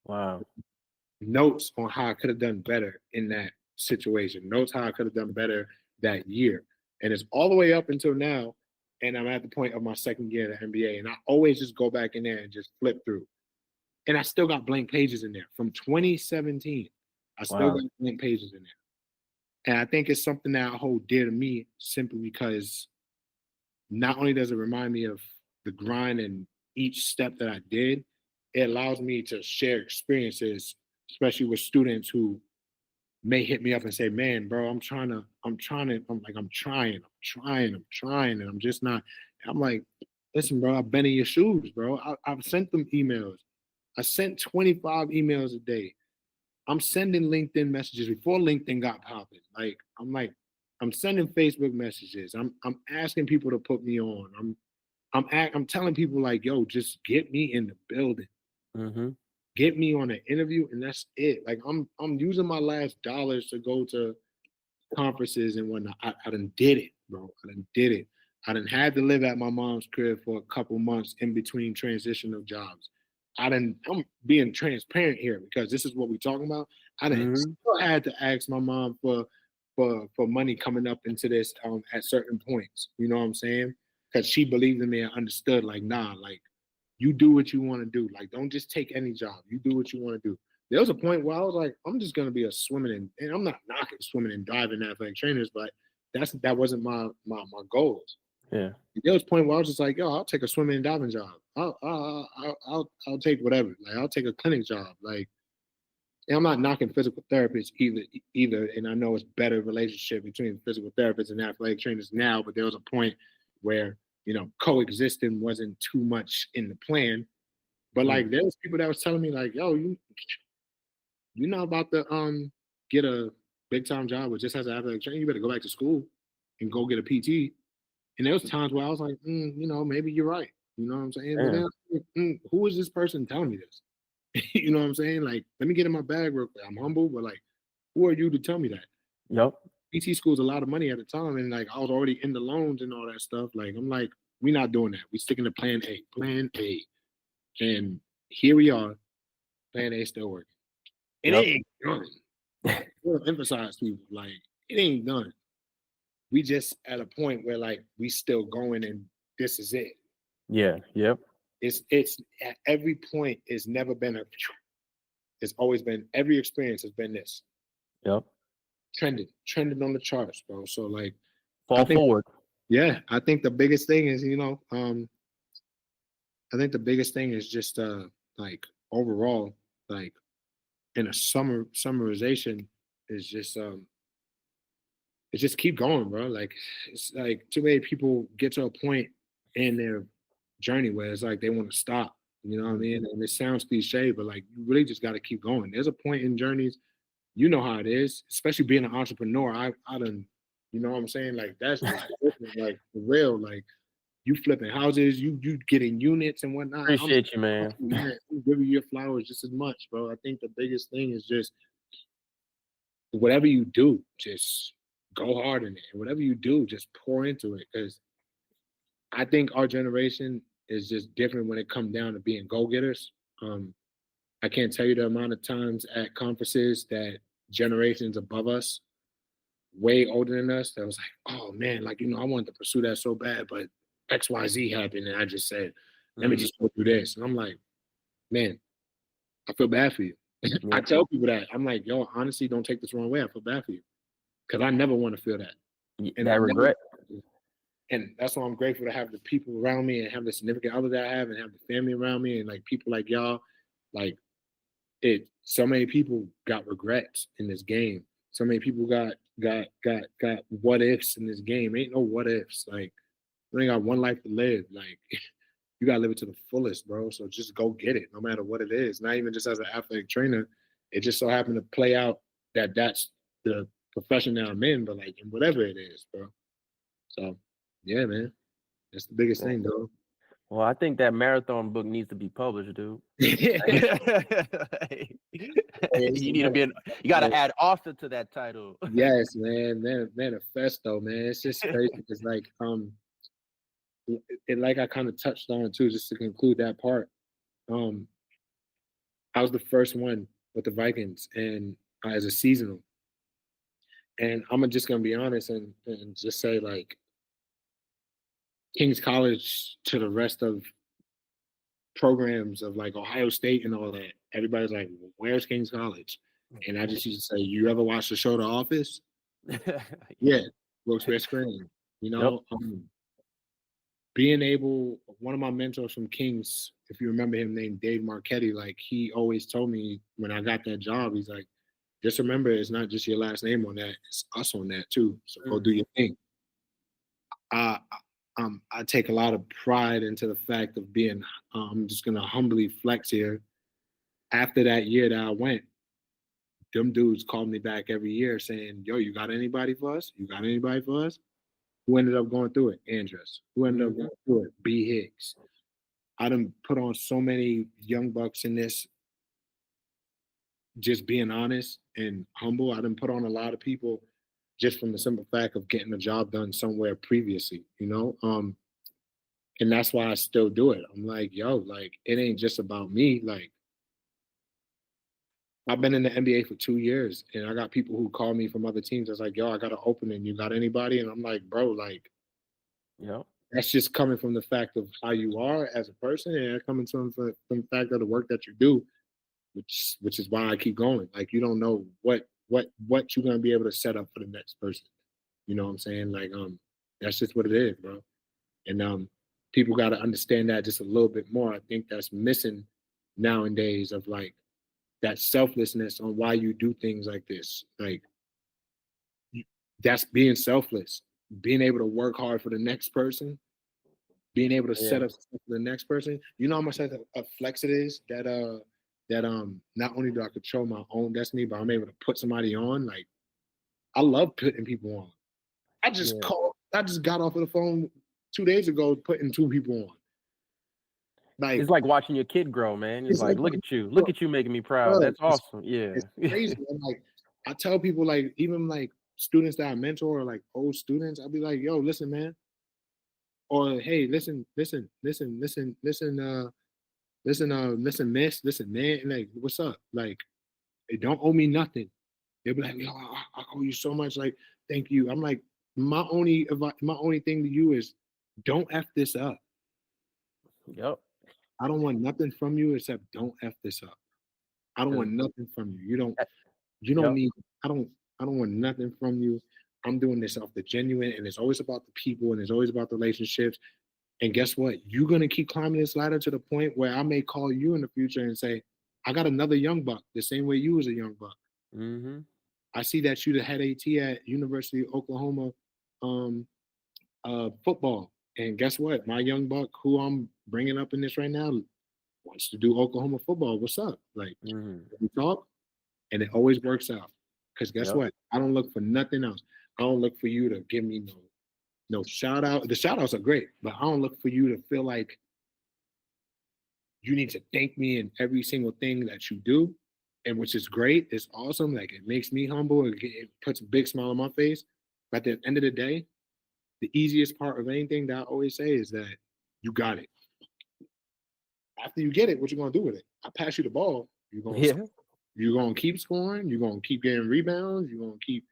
Wow.
Notes on how I could have done better in that situation. Notes how I could have done better that year. And it's all the way up until now. And I'm at the point of my second year in the NBA. And I always just go back in there and just flip through. And I still got blank pages in there from 2017. I still got blank pages in there. And I think it's something that I hold dear to me simply because not only does it remind me of the grind and each step that I did, it allows me to share experiences, especially with students who may hit me up and say, man, bro, I'm trying. I'm trying, and I'm just not. I'm like, listen, bro, I've been in your shoes, bro. I've sent them emails. I sent 25 emails a day. I'm sending LinkedIn messages before LinkedIn got popping. I'm sending Facebook messages. I'm asking people to put me on. I'm telling people like, yo, just get me in the building. Get me on an interview, and that's it. Like I'm using my last dollars to go to conferences and whatnot. I done did it, bro. I done did it. I done had to live at my mom's crib for a couple months in between transitional jobs. I'm being transparent here because this is what we're talking about. I done still had to ask my mom for money coming up into this at certain points. You know what I'm saying? Because she believed in me and understood, like, nah, like, you do what you want to do. Like, don't just take any job. You do what you want to do. There was a point where I was like, I'm just gonna be a swimming and I'm not knocking swimming and diving athletic trainers, but that wasn't my goals.
Yeah.
There was a point where I was just like, yo, I'll take a swimming and diving job. I'll take whatever. Like, I'll take a clinic job. Like, and I'm not knocking physical therapists either. And I know it's better relationship between physical therapists and athletic trainers now, but there was a point where, coexisting wasn't too much in the plan. But like there was people that was telling me like, yo, you're not about to get a big time job with just as an athletic trainer. You better go back to school and go get a PT. And there was times where I was like, maybe you're right. You know what I'm saying? But then, who is this person telling me this? You know what I'm saying? Like, let me get in my bag real quick. I'm humble, but like, who are you to tell me that?
Yep.
PT school's a lot of money at the time, and like I was already in the loans and all that stuff. Like, I'm like, we're not doing that. We sticking to plan A. Plan A. And here we are. Plan A still working. And it ain't done. We'll emphasize people, like, it ain't done. We just at a point where like we still going and this is it.
Yeah. Yep.
It's at every point it's never been it's always been, every experience has been this.
Yep.
Trending on the charts, bro. So like
forward.
Yeah, I think the biggest thing is, I think the biggest thing is just like overall, like in a summarization is just it's just keep going, bro. Like it's like too many people get to a point in their journey where it's like they want to stop. You know what I mean? And it sounds cliche, but like you really just got to keep going. There's a point in journeys, you know how it is, especially being an entrepreneur. I done, you know what I'm saying? Like that's just like for real. Like you flipping houses, you getting units and whatnot.
Appreciate you, man.
I'm giving you your flowers just as much, bro. I think the biggest thing is just whatever you do, just go hard in it. And whatever you do, just pour into it. Because I think our generation is just different when it comes down to being go-getters. I can't tell you the amount of times at conferences that generations above us, way older than us, that was like, oh man, like, you know, I wanted to pursue that so bad, but XYZ happened. And I just said, let me just go through this. And I'm like, man, I feel bad for you. I tell people that. I'm like, yo, honestly, don't take this the wrong way. I feel bad for you. Because I never want to feel that.
And that regret.
And that's why I'm grateful to have the people around me and have the significant other that I have and have the family around me and like people like y'all. Like so many people got regrets in this game. So many people got what ifs in this game. Ain't no what ifs. Like, you ain't got one life to live. Like, you gotta live it to the fullest, bro. So just go get it, no matter what it is. Not even just as an athletic trainer. It just so happened to play out that that's the profession that I'm in, but like in whatever it is, bro. So yeah, man. That's the biggest thing, though.
Well, I think that marathon book needs to be published, dude.
You
gotta add author to that title.
Yes, man. Manifesto, man. It's just crazy because like like I kind of touched on too, just to conclude that part. I was the first one with the Vikings and as a seasonal. And I'm just gonna be honest and just say like King's College to the rest of programs of like Ohio State and all that, everybody's like, where's King's College? And I just used to say, you ever watch the show The Office? Yeah, Wilkes-Barre Screen. You know, being able, one of my mentors from King's, if you remember him, named Dave Marchetti, like he always told me when I got that job, he's like, just remember, it's not just your last name on that, it's us on that too. So go do your thing. I take a lot of pride into the fact of being, I'm just going to humbly flex here. After that year that I went, them dudes called me back every year saying, yo, you got anybody for us? You got anybody for us? Who ended up going through it? Andrus. Who ended up going through it? B. Hicks. I done put on so many young bucks in this, just being honest and humble. I done put on a lot of people just from the simple fact of getting a job done somewhere previously, you know? And that's why I still do it. I'm like, yo, like, it ain't just about me. Like, I've been in the NBA for 2 years, and I got people who call me from other teams. It's like, yo, I got an opening. You got anybody? And I'm like, bro, like, that's just coming from the fact of how you are as a person, and coming from the fact of the work that you do, which is why I keep going. Like, you don't know what you're gonna be able to set up for the next person. You know what I'm saying? Like, that's just what it is, bro. And people got to understand that just a little bit more. I think that's missing nowadays of like that selflessness on why you do things like this. Like, that's being selfless, being able to work hard for the next person, being able to set up for the next person. You know how much a flex it is that not only do I control my own destiny, but I'm able to put somebody on. Like, I love putting people on. I just got off of the phone 2 days ago putting 2 people on. Like,
it's like watching your kid grow, man. It's like, look at you making me proud. That's awesome.
It's crazy. And like, I tell people, like, even like students that I mentor or like old students, I'll be like, yo, listen, man. Or hey, listen, miss, listen, man. And like, what's up? Like, they don't owe me nothing. They'll be like, yo, I owe you so much. Like, thank you. I'm like, my only thing to you is don't F this up.
Yep.
I don't want nothing from you except don't F this up. I don't want nothing from you. You don't need, I don't want nothing from you. I'm doing this off the genuine, and it's always about the people, and it's always about the relationships. And guess what? You're going to keep climbing this ladder to the point where I may call you in the future and say, I got another young buck, the same way you was a young buck.
Mm-hmm.
I see that you had AT at University of Oklahoma football. And guess what? My young buck, who I'm bringing up in this right now, wants to do Oklahoma football. What's up? Like, we talk, and it always works out. Because guess what? I don't look for nothing else. I don't look for you to give me no shout out. The shout outs are great, but I don't look for you to feel like you need to thank me in every single thing that you do. And which is great. It's awesome. Like, it makes me humble. It puts a big smile on my face. But at the end of the day, the easiest part of anything that I always say is that you got it. After you get it, what you gonna do with it? I pass you the ball.
Yeah.
You're gonna keep scoring. You're gonna keep getting rebounds. You're gonna keep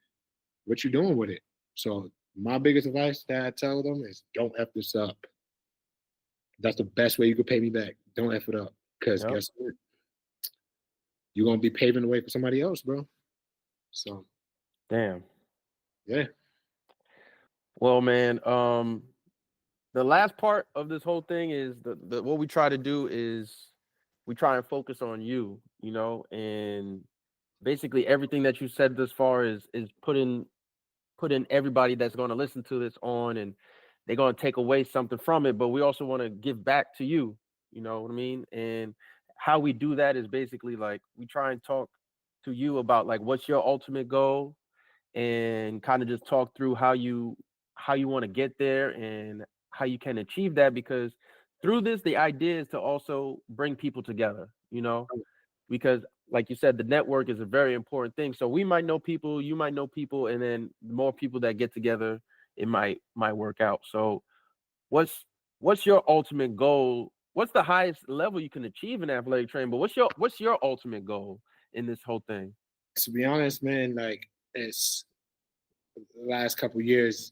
what you doing with it. So my biggest advice that I tell them is don't f this up. That's the best way you could pay me back. Don't f it up. Because
Yep.
guess what? You're gonna be paving the way for somebody else, bro. So
Damn.
yeah.
Well, man, the last part of this whole thing is the what we try to do is we try and focus on you, and basically everything that you said thus far is putting everybody that's going to listen to this on, and they're going to take away something from it, but we also want to give back to you. You know what I mean? And how we do that is basically like we try and talk to you about like what's your ultimate goal, and kind of just talk through how you want to get there and how you can achieve that, because through this the idea is to also bring people together, because like you said, the network is a very important thing. So we might know people, you might know people, and then the more people that get together, it might work out. So what's your ultimate goal? What's the highest level you can achieve in athletic training? But what's your ultimate goal in this whole thing?
To be honest, man, like it's the last couple years,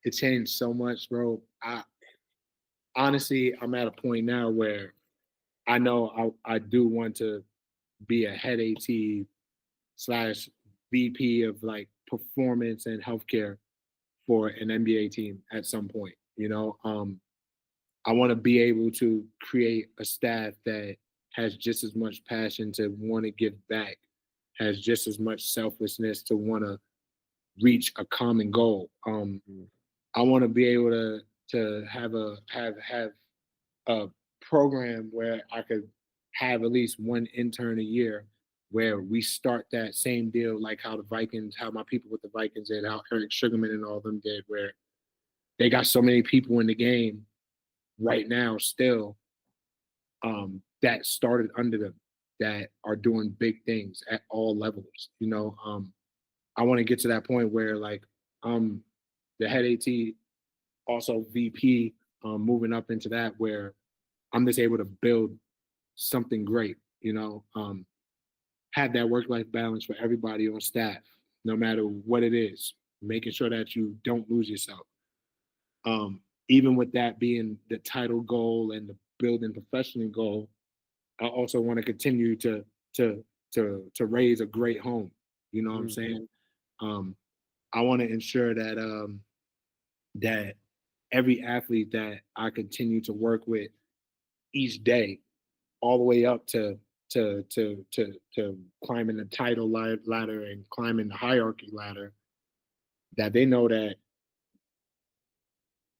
it changed so much, bro. I honestly, I'm at a point now where I know I do want to be a head AT slash VP of like performance and healthcare for an NBA team at some point. I want to be able to create a staff that has just as much passion to want to give back, has just as much selflessness to want to reach a common goal.
Mm.
I want to be able to have a program where I could have at least one intern a year, where we start that same deal like how the Vikings, how my people with the Vikings did, how Eric Sugarman and all of them did, where they got so many people in the game right now still, that started under them, that are doing big things at all levels. I want to get to that point where like the head AT, also VP, moving up into that, where I'm just able to build something great, have that work life balance for everybody on staff, no matter what it is, making sure that you don't lose yourself. Even with that being the title goal and the building professional goal, I also want to continue to to raise a great home. You know what I'm
Mm.
saying? Um, I want to ensure that that every athlete that I continue to work with each day, all the way up to climbing the title ladder and climbing the hierarchy ladder, that they know that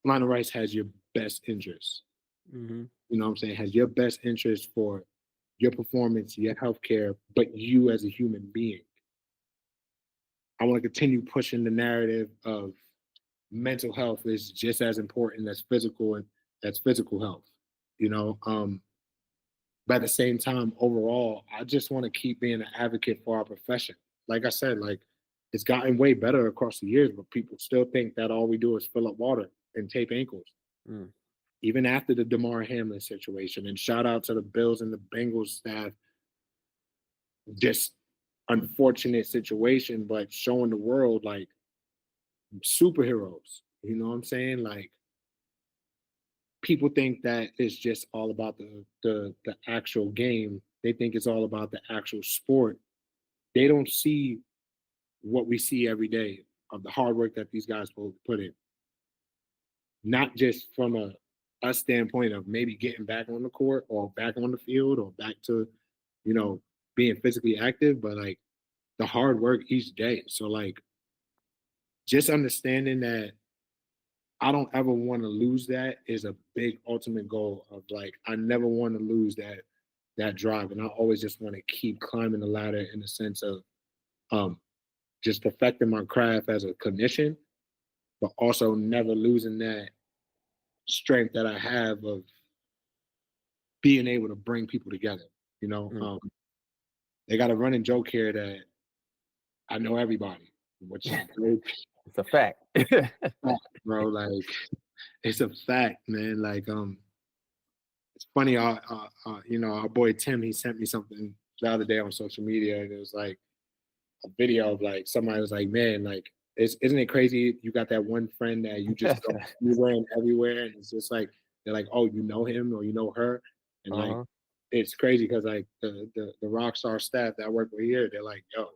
Lionel Rice has your best interest.
Mm-hmm.
You know what I'm saying? Has your best interest for your performance, your healthcare, but you as a human being. I want to continue pushing the narrative of mental health is just as important as physical, and as physical health. You know, but at the same time, overall, I just want to keep being an advocate for our profession. Like I said, like it's gotten way better across the years, but people still think that all we do is fill up water and tape ankles.
Mm.
Even after the DeMar Hamlin situation, and shout out to the Bills and the Bengals staff, just unfortunate situation, but showing the world like superheroes. You know what I'm saying? Like people think that it's just all about the actual game. They think it's all about the actual sport. They don't see what we see every day of the hard work that these guys put in. Not just from a standpoint of maybe getting back on the court or back on the field or back to, you know, being physically active, but like the hard work each day. So like just understanding that I don't ever want to lose that is a big ultimate goal of like I never want to lose that drive. And I always just want to keep climbing the ladder in the sense of um just perfecting my craft as a clinician, but also never losing that strength that I have of being able to bring people together. You know,
Mm.
they got a running joke here that I know everybody, which is great.
It's a fact.
Bro. Like it's a fact, man. Like it's funny. You know, our boy Tim, he sent me something the other day on social media, and it was like a video of like somebody was like, man, like, isn't it crazy? You got that one friend that you just go anywhere and everywhere, and it's just like they're like, oh, you know him or you know her, and like
Uh-huh.
it's crazy because like the rock star staff that I work with here, they're like, yo,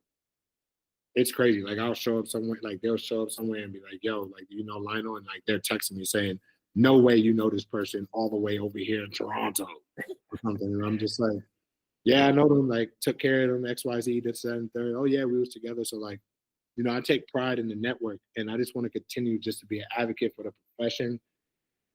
it's crazy. Like I'll show up somewhere, like they'll show up somewhere and be like, yo, like you know Lionel, and like they're texting me saying, no way you know this person all the way over here in Toronto or something, and I'm just like, yeah, I know them. Like took care of them, XYZ, this that, and third. Oh yeah, we was together. So like, you know, I take pride in the network, and I just want to continue just to be an advocate for the profession,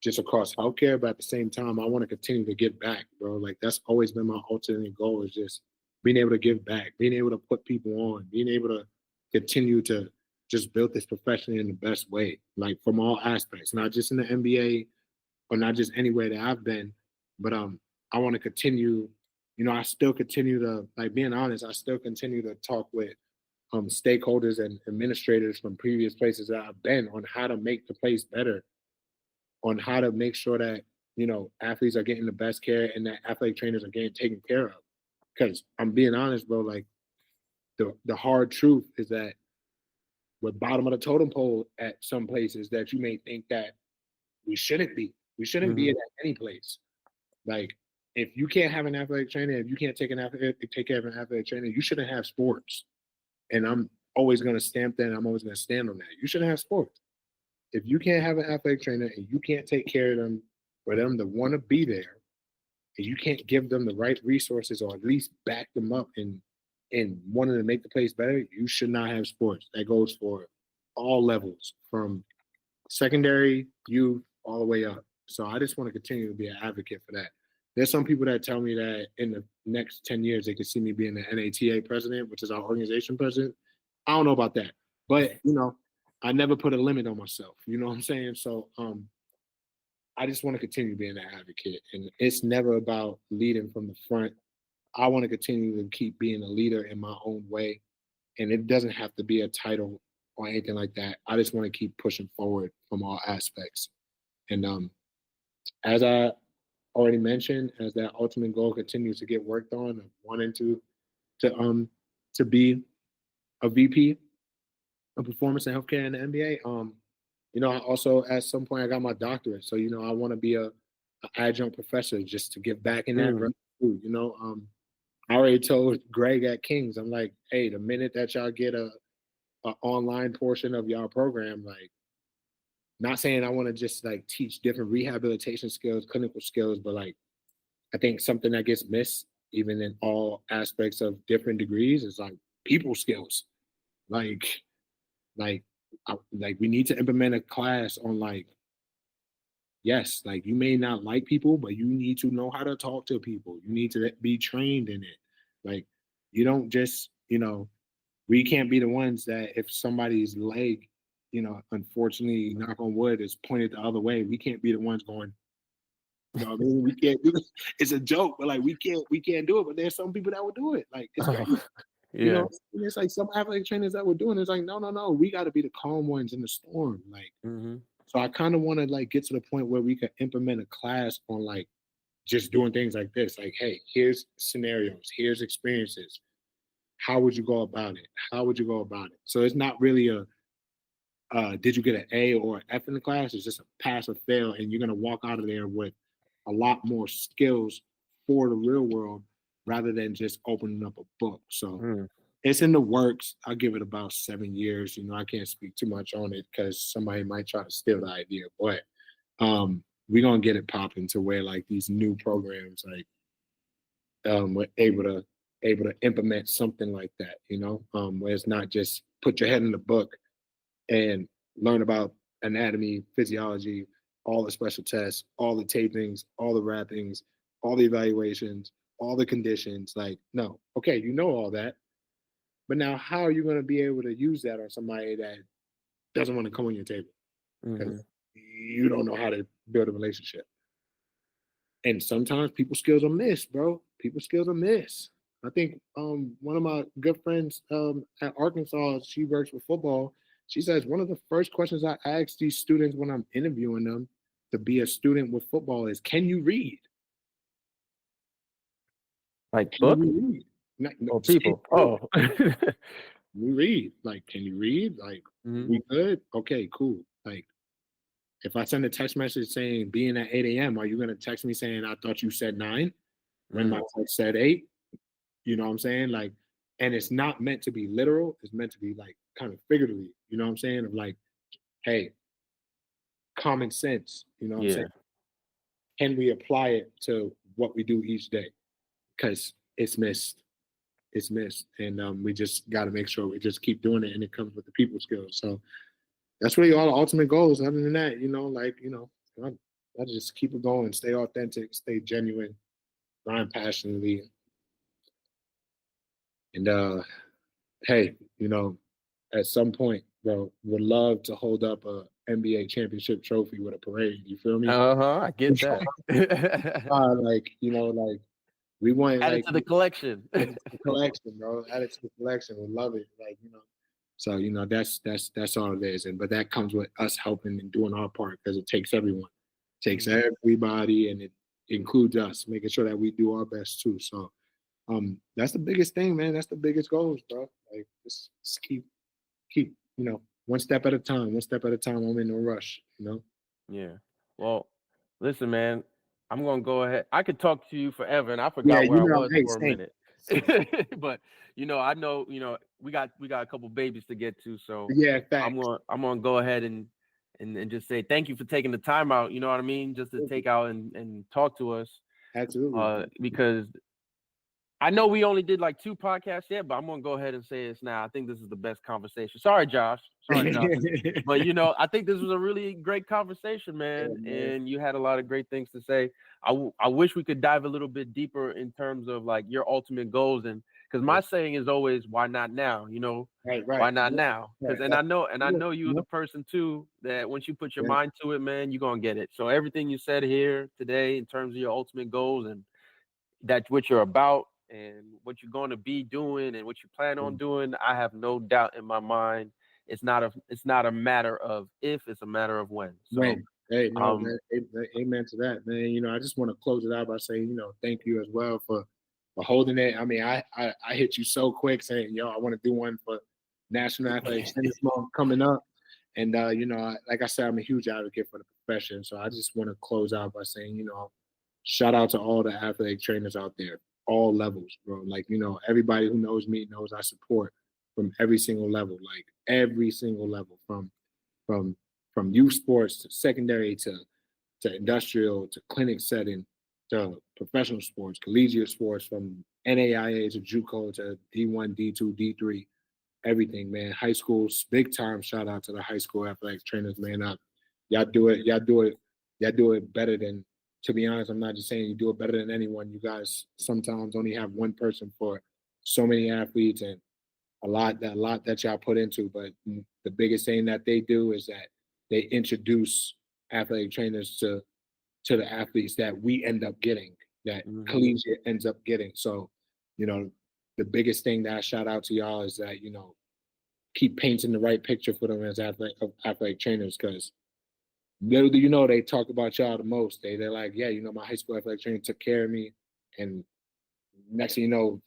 just across healthcare. But at the same time, I want to continue to give back, bro. Like that's always been my ultimate goal is just being able to give back, being able to put people on, being able to continue to just build this profession in the best way, like from all aspects, not just in the NBA or not just anywhere that I've been, but I want to continue. You know, I still continue to like being honest. I still continue to talk with stakeholders and administrators from previous places that I've been on how to make the place better, on how to make sure that you know athletes are getting the best care and that athletic trainers are getting taken care of. Because I'm being honest, bro. Like the hard truth is that we're bottom of the totem pole at some places that you may think that we shouldn't be. We shouldn't be
Mm-hmm.
at any place. Like if you can't have an athletic trainer, if you can't take care of an athletic trainer, you shouldn't have sports. And I'm always going to stamp that. And I'm always going to stand on that. You shouldn't have sports. If you can't have an athletic trainer and you can't take care of them for them to want to be there, and you can't give them the right resources or at least back them up in wanting to make the place better, you should not have sports. That goes for all levels, from secondary, youth, all the way up. So I just want to continue to be an advocate for that. There's some people that tell me that in the next 10 years, they could see me being the NATA president, which is our organization president. I don't know about that. But, you know, I never put a limit on myself. You know what I'm saying? So I just want to continue being an advocate. And it's never about leading from the front. I want to continue to keep being a leader in my own way. And it doesn't have to be a title or anything like that. I just want to keep pushing forward from all aspects. And as I already mentioned, as that ultimate goal continues to get worked on, of wanting to be a VP of performance and healthcare in the NBA. You know, I also at some point I got my doctorate, so you know I want to be a adjunct professor just to give back in that realm too. You know, I already told Greg at Kings, I'm like, hey, the minute that y'all get a online portion of y'all program, like, not saying I want to just like teach different rehabilitation skills, clinical skills, but like I think something that gets missed even in all aspects of different degrees is like people skills. Like like like we need to implement a class on like, yes, like you may not like people, but you need to know how to talk to people. You need to be trained in it. Like you don't just, you know, we can't be the ones that if somebody's leg, you know, unfortunately, knock on wood, is pointed the other way, we can't be the ones going, you know what I mean? We can't do this. It's a joke, but like we can't do it. But there's some people that will do it. Like it's great. You
Yeah.
know, and it's like some athletic trainers that were doing it's like, no, no, no, we got to be the calm ones in the storm. Like,
Mm-hmm.
so I kind of want to like get to the point where we can implement a class on like just doing things like this. Like, hey, here's scenarios, here's experiences. How would you go about it? How would you go about it? So it's not really a did you get an A or an F in the class? It's just a pass or fail, and you're gonna walk out of there with a lot more skills for the real world rather than just opening up a book. So
Mm.
it's in the works. I'll give it about 7 years. You know, I can't speak too much on it because somebody might try to steal the idea, but we're gonna get it popping to where like these new programs like we're able to implement something like that, you know, where it's not just put your head in the book and learn about anatomy, physiology, all the special tests, all the tapings, all the wrappings, all the evaluations, all the conditions. Like, no, okay, you know all that, but now how are you going to be able to use that on somebody that doesn't want to come on your table
Mm-hmm.
because you don't know how to build a relationship? And sometimes people skills are missed, bro. People skills are missed. I think one of my good friends at Arkansas, she works with football. She says one of the first questions I ask these students when I'm interviewing them to be a student with football is, can you read?
Like
Can
book
you read?
or people? Oh,
You read. Like, can you read? Like, we good? Okay, cool. Like, if I send a text message saying being at 8 a.m., are you gonna text me saying I thought you said 9 when my text said 8? You know what I'm saying? Like, and it's not meant to be literal, it's meant to be like kind of figuratively, you know what I'm saying? Of like, hey, common sense, you know what I'm saying? Can we apply it to what we do each day? Because it's missed. It's missed. And we just got to make sure we just keep doing it, and it comes with the people skills. So that's really all the ultimate goals. Other than that, I just keep it going, stay authentic, stay genuine, grind passionately. And hey, at some point, bro, would love to hold up a NBA championship trophy with a parade. You feel me?
I get that.
Like we want
Add
like
it to the collection.
add it to the collection, bro. Add it to the collection. We love it. So that's all it is. But that comes with us helping and doing our part, because it takes everyone. It takes everybody, and it includes us, making sure that we do our best too. So that's the biggest thing, man. That's the biggest goals, bro. Like just keep one step at a time. One step at a time. I'm in no rush,
Yeah. Well, listen, man, I'm gonna go ahead. I could talk to you forever, and I
Yeah,
forgot where I was
hey,
for a minute. But I know, we got a couple babies to get to, so
yeah,
I'm gonna go ahead and just say thank you for taking the time out. You know what I mean? Just to take out and talk to us.
Absolutely.
Because I know we only did like 2 podcasts yet, but I'm gonna go ahead and say this now. I think this is the best conversation. Sorry, Josh. But I think this was a really great conversation, man.
Yeah,
and you had a lot of great things to say. I wish we could dive a little bit deeper in terms of like your ultimate goals, and because my saying is always, why not now?
Right.
Why not now?
Right.
And I know you're the person too that once you put your mind to it, man, you're gonna get it. So everything you said here today in terms of your ultimate goals, and that's what you're about and what you're going to be doing and what you plan on doing, I have no doubt in my mind. It's not a matter of if, it's a matter of when. So
man, hey, no, man, amen to that, man. I just want to close it out by saying, thank you as well for holding it. I mean, I hit you so quick saying, I want to do one for National Athletic Trainers Month coming up. And like I said, I'm a huge advocate for the profession. So I just want to close out by saying, shout out to all the athletic trainers out there, all levels, bro. Like, everybody who knows me knows I support from every single level, like every single level, from youth sports to secondary to industrial to clinic setting to professional sports, collegiate sports, from NAIA to JUCO to D1, D2, D3, everything, man. High schools, big time shout out to the high school athletic trainers, man. Y'all do it better than, to be honest, I'm not just saying you do it better than anyone. You guys sometimes only have one person for so many athletes, and a lot that y'all put into. But the biggest thing that they do is that they introduce athletic trainers to the athletes that we end up getting, that collegiate ends up getting. So, the biggest thing that I shout out to y'all is that, keep painting the right picture for them as athletic trainers, because little do you know, they talk about y'all the most. They're like, yeah, my high school athletic trainer took care of me. And next thing you know,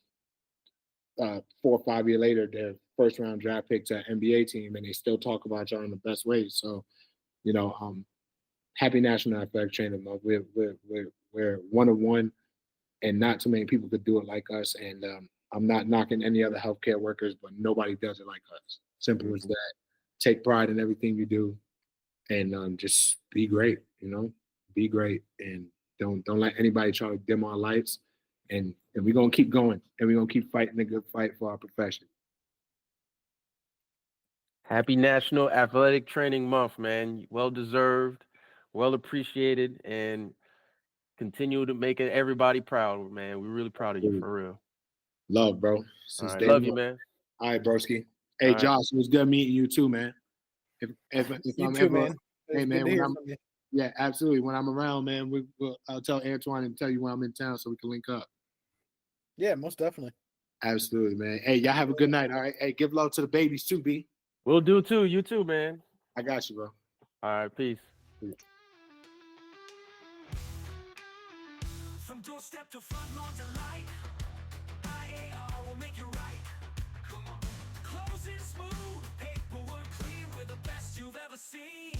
4 or 5 years later, they're first round draft pick to an NBA team, and they still talk about y'all in the best ways. So, happy National Athletic Trainer Month. We're one of one, and not too many people could do it like us. And I'm not knocking any other healthcare workers, but nobody does it like us. Simple as that. Take pride in everything you do, and just be great. Be great, and don't let anybody try to dim our lights. And we're gonna keep going, and we're gonna keep fighting the good fight for our profession.
Happy National Athletic Training Month, man. Well deserved, well appreciated, and continue to make everybody proud, man. We're really proud of you, for real.
Love, bro.
Since day love you, man.
All right, broski. Hey, Josh, it was good meeting you too, man. If
you
I'm
too,
ever,
man.
hey, man, yeah, absolutely. When I'm around, man, I'll tell Antoine and tell you when I'm in town so we can link up.
Yeah, most definitely.
Absolutely, man. Hey, y'all have a good night. All right. Hey, give love to the babies too, B.
We'll do too. You too, man.
I got you, bro.
All right, peace.
From doorstep to front lawn delight, IAR will make you right. Come on. Closing smooth, paperwork clean, we're the best you've ever seen.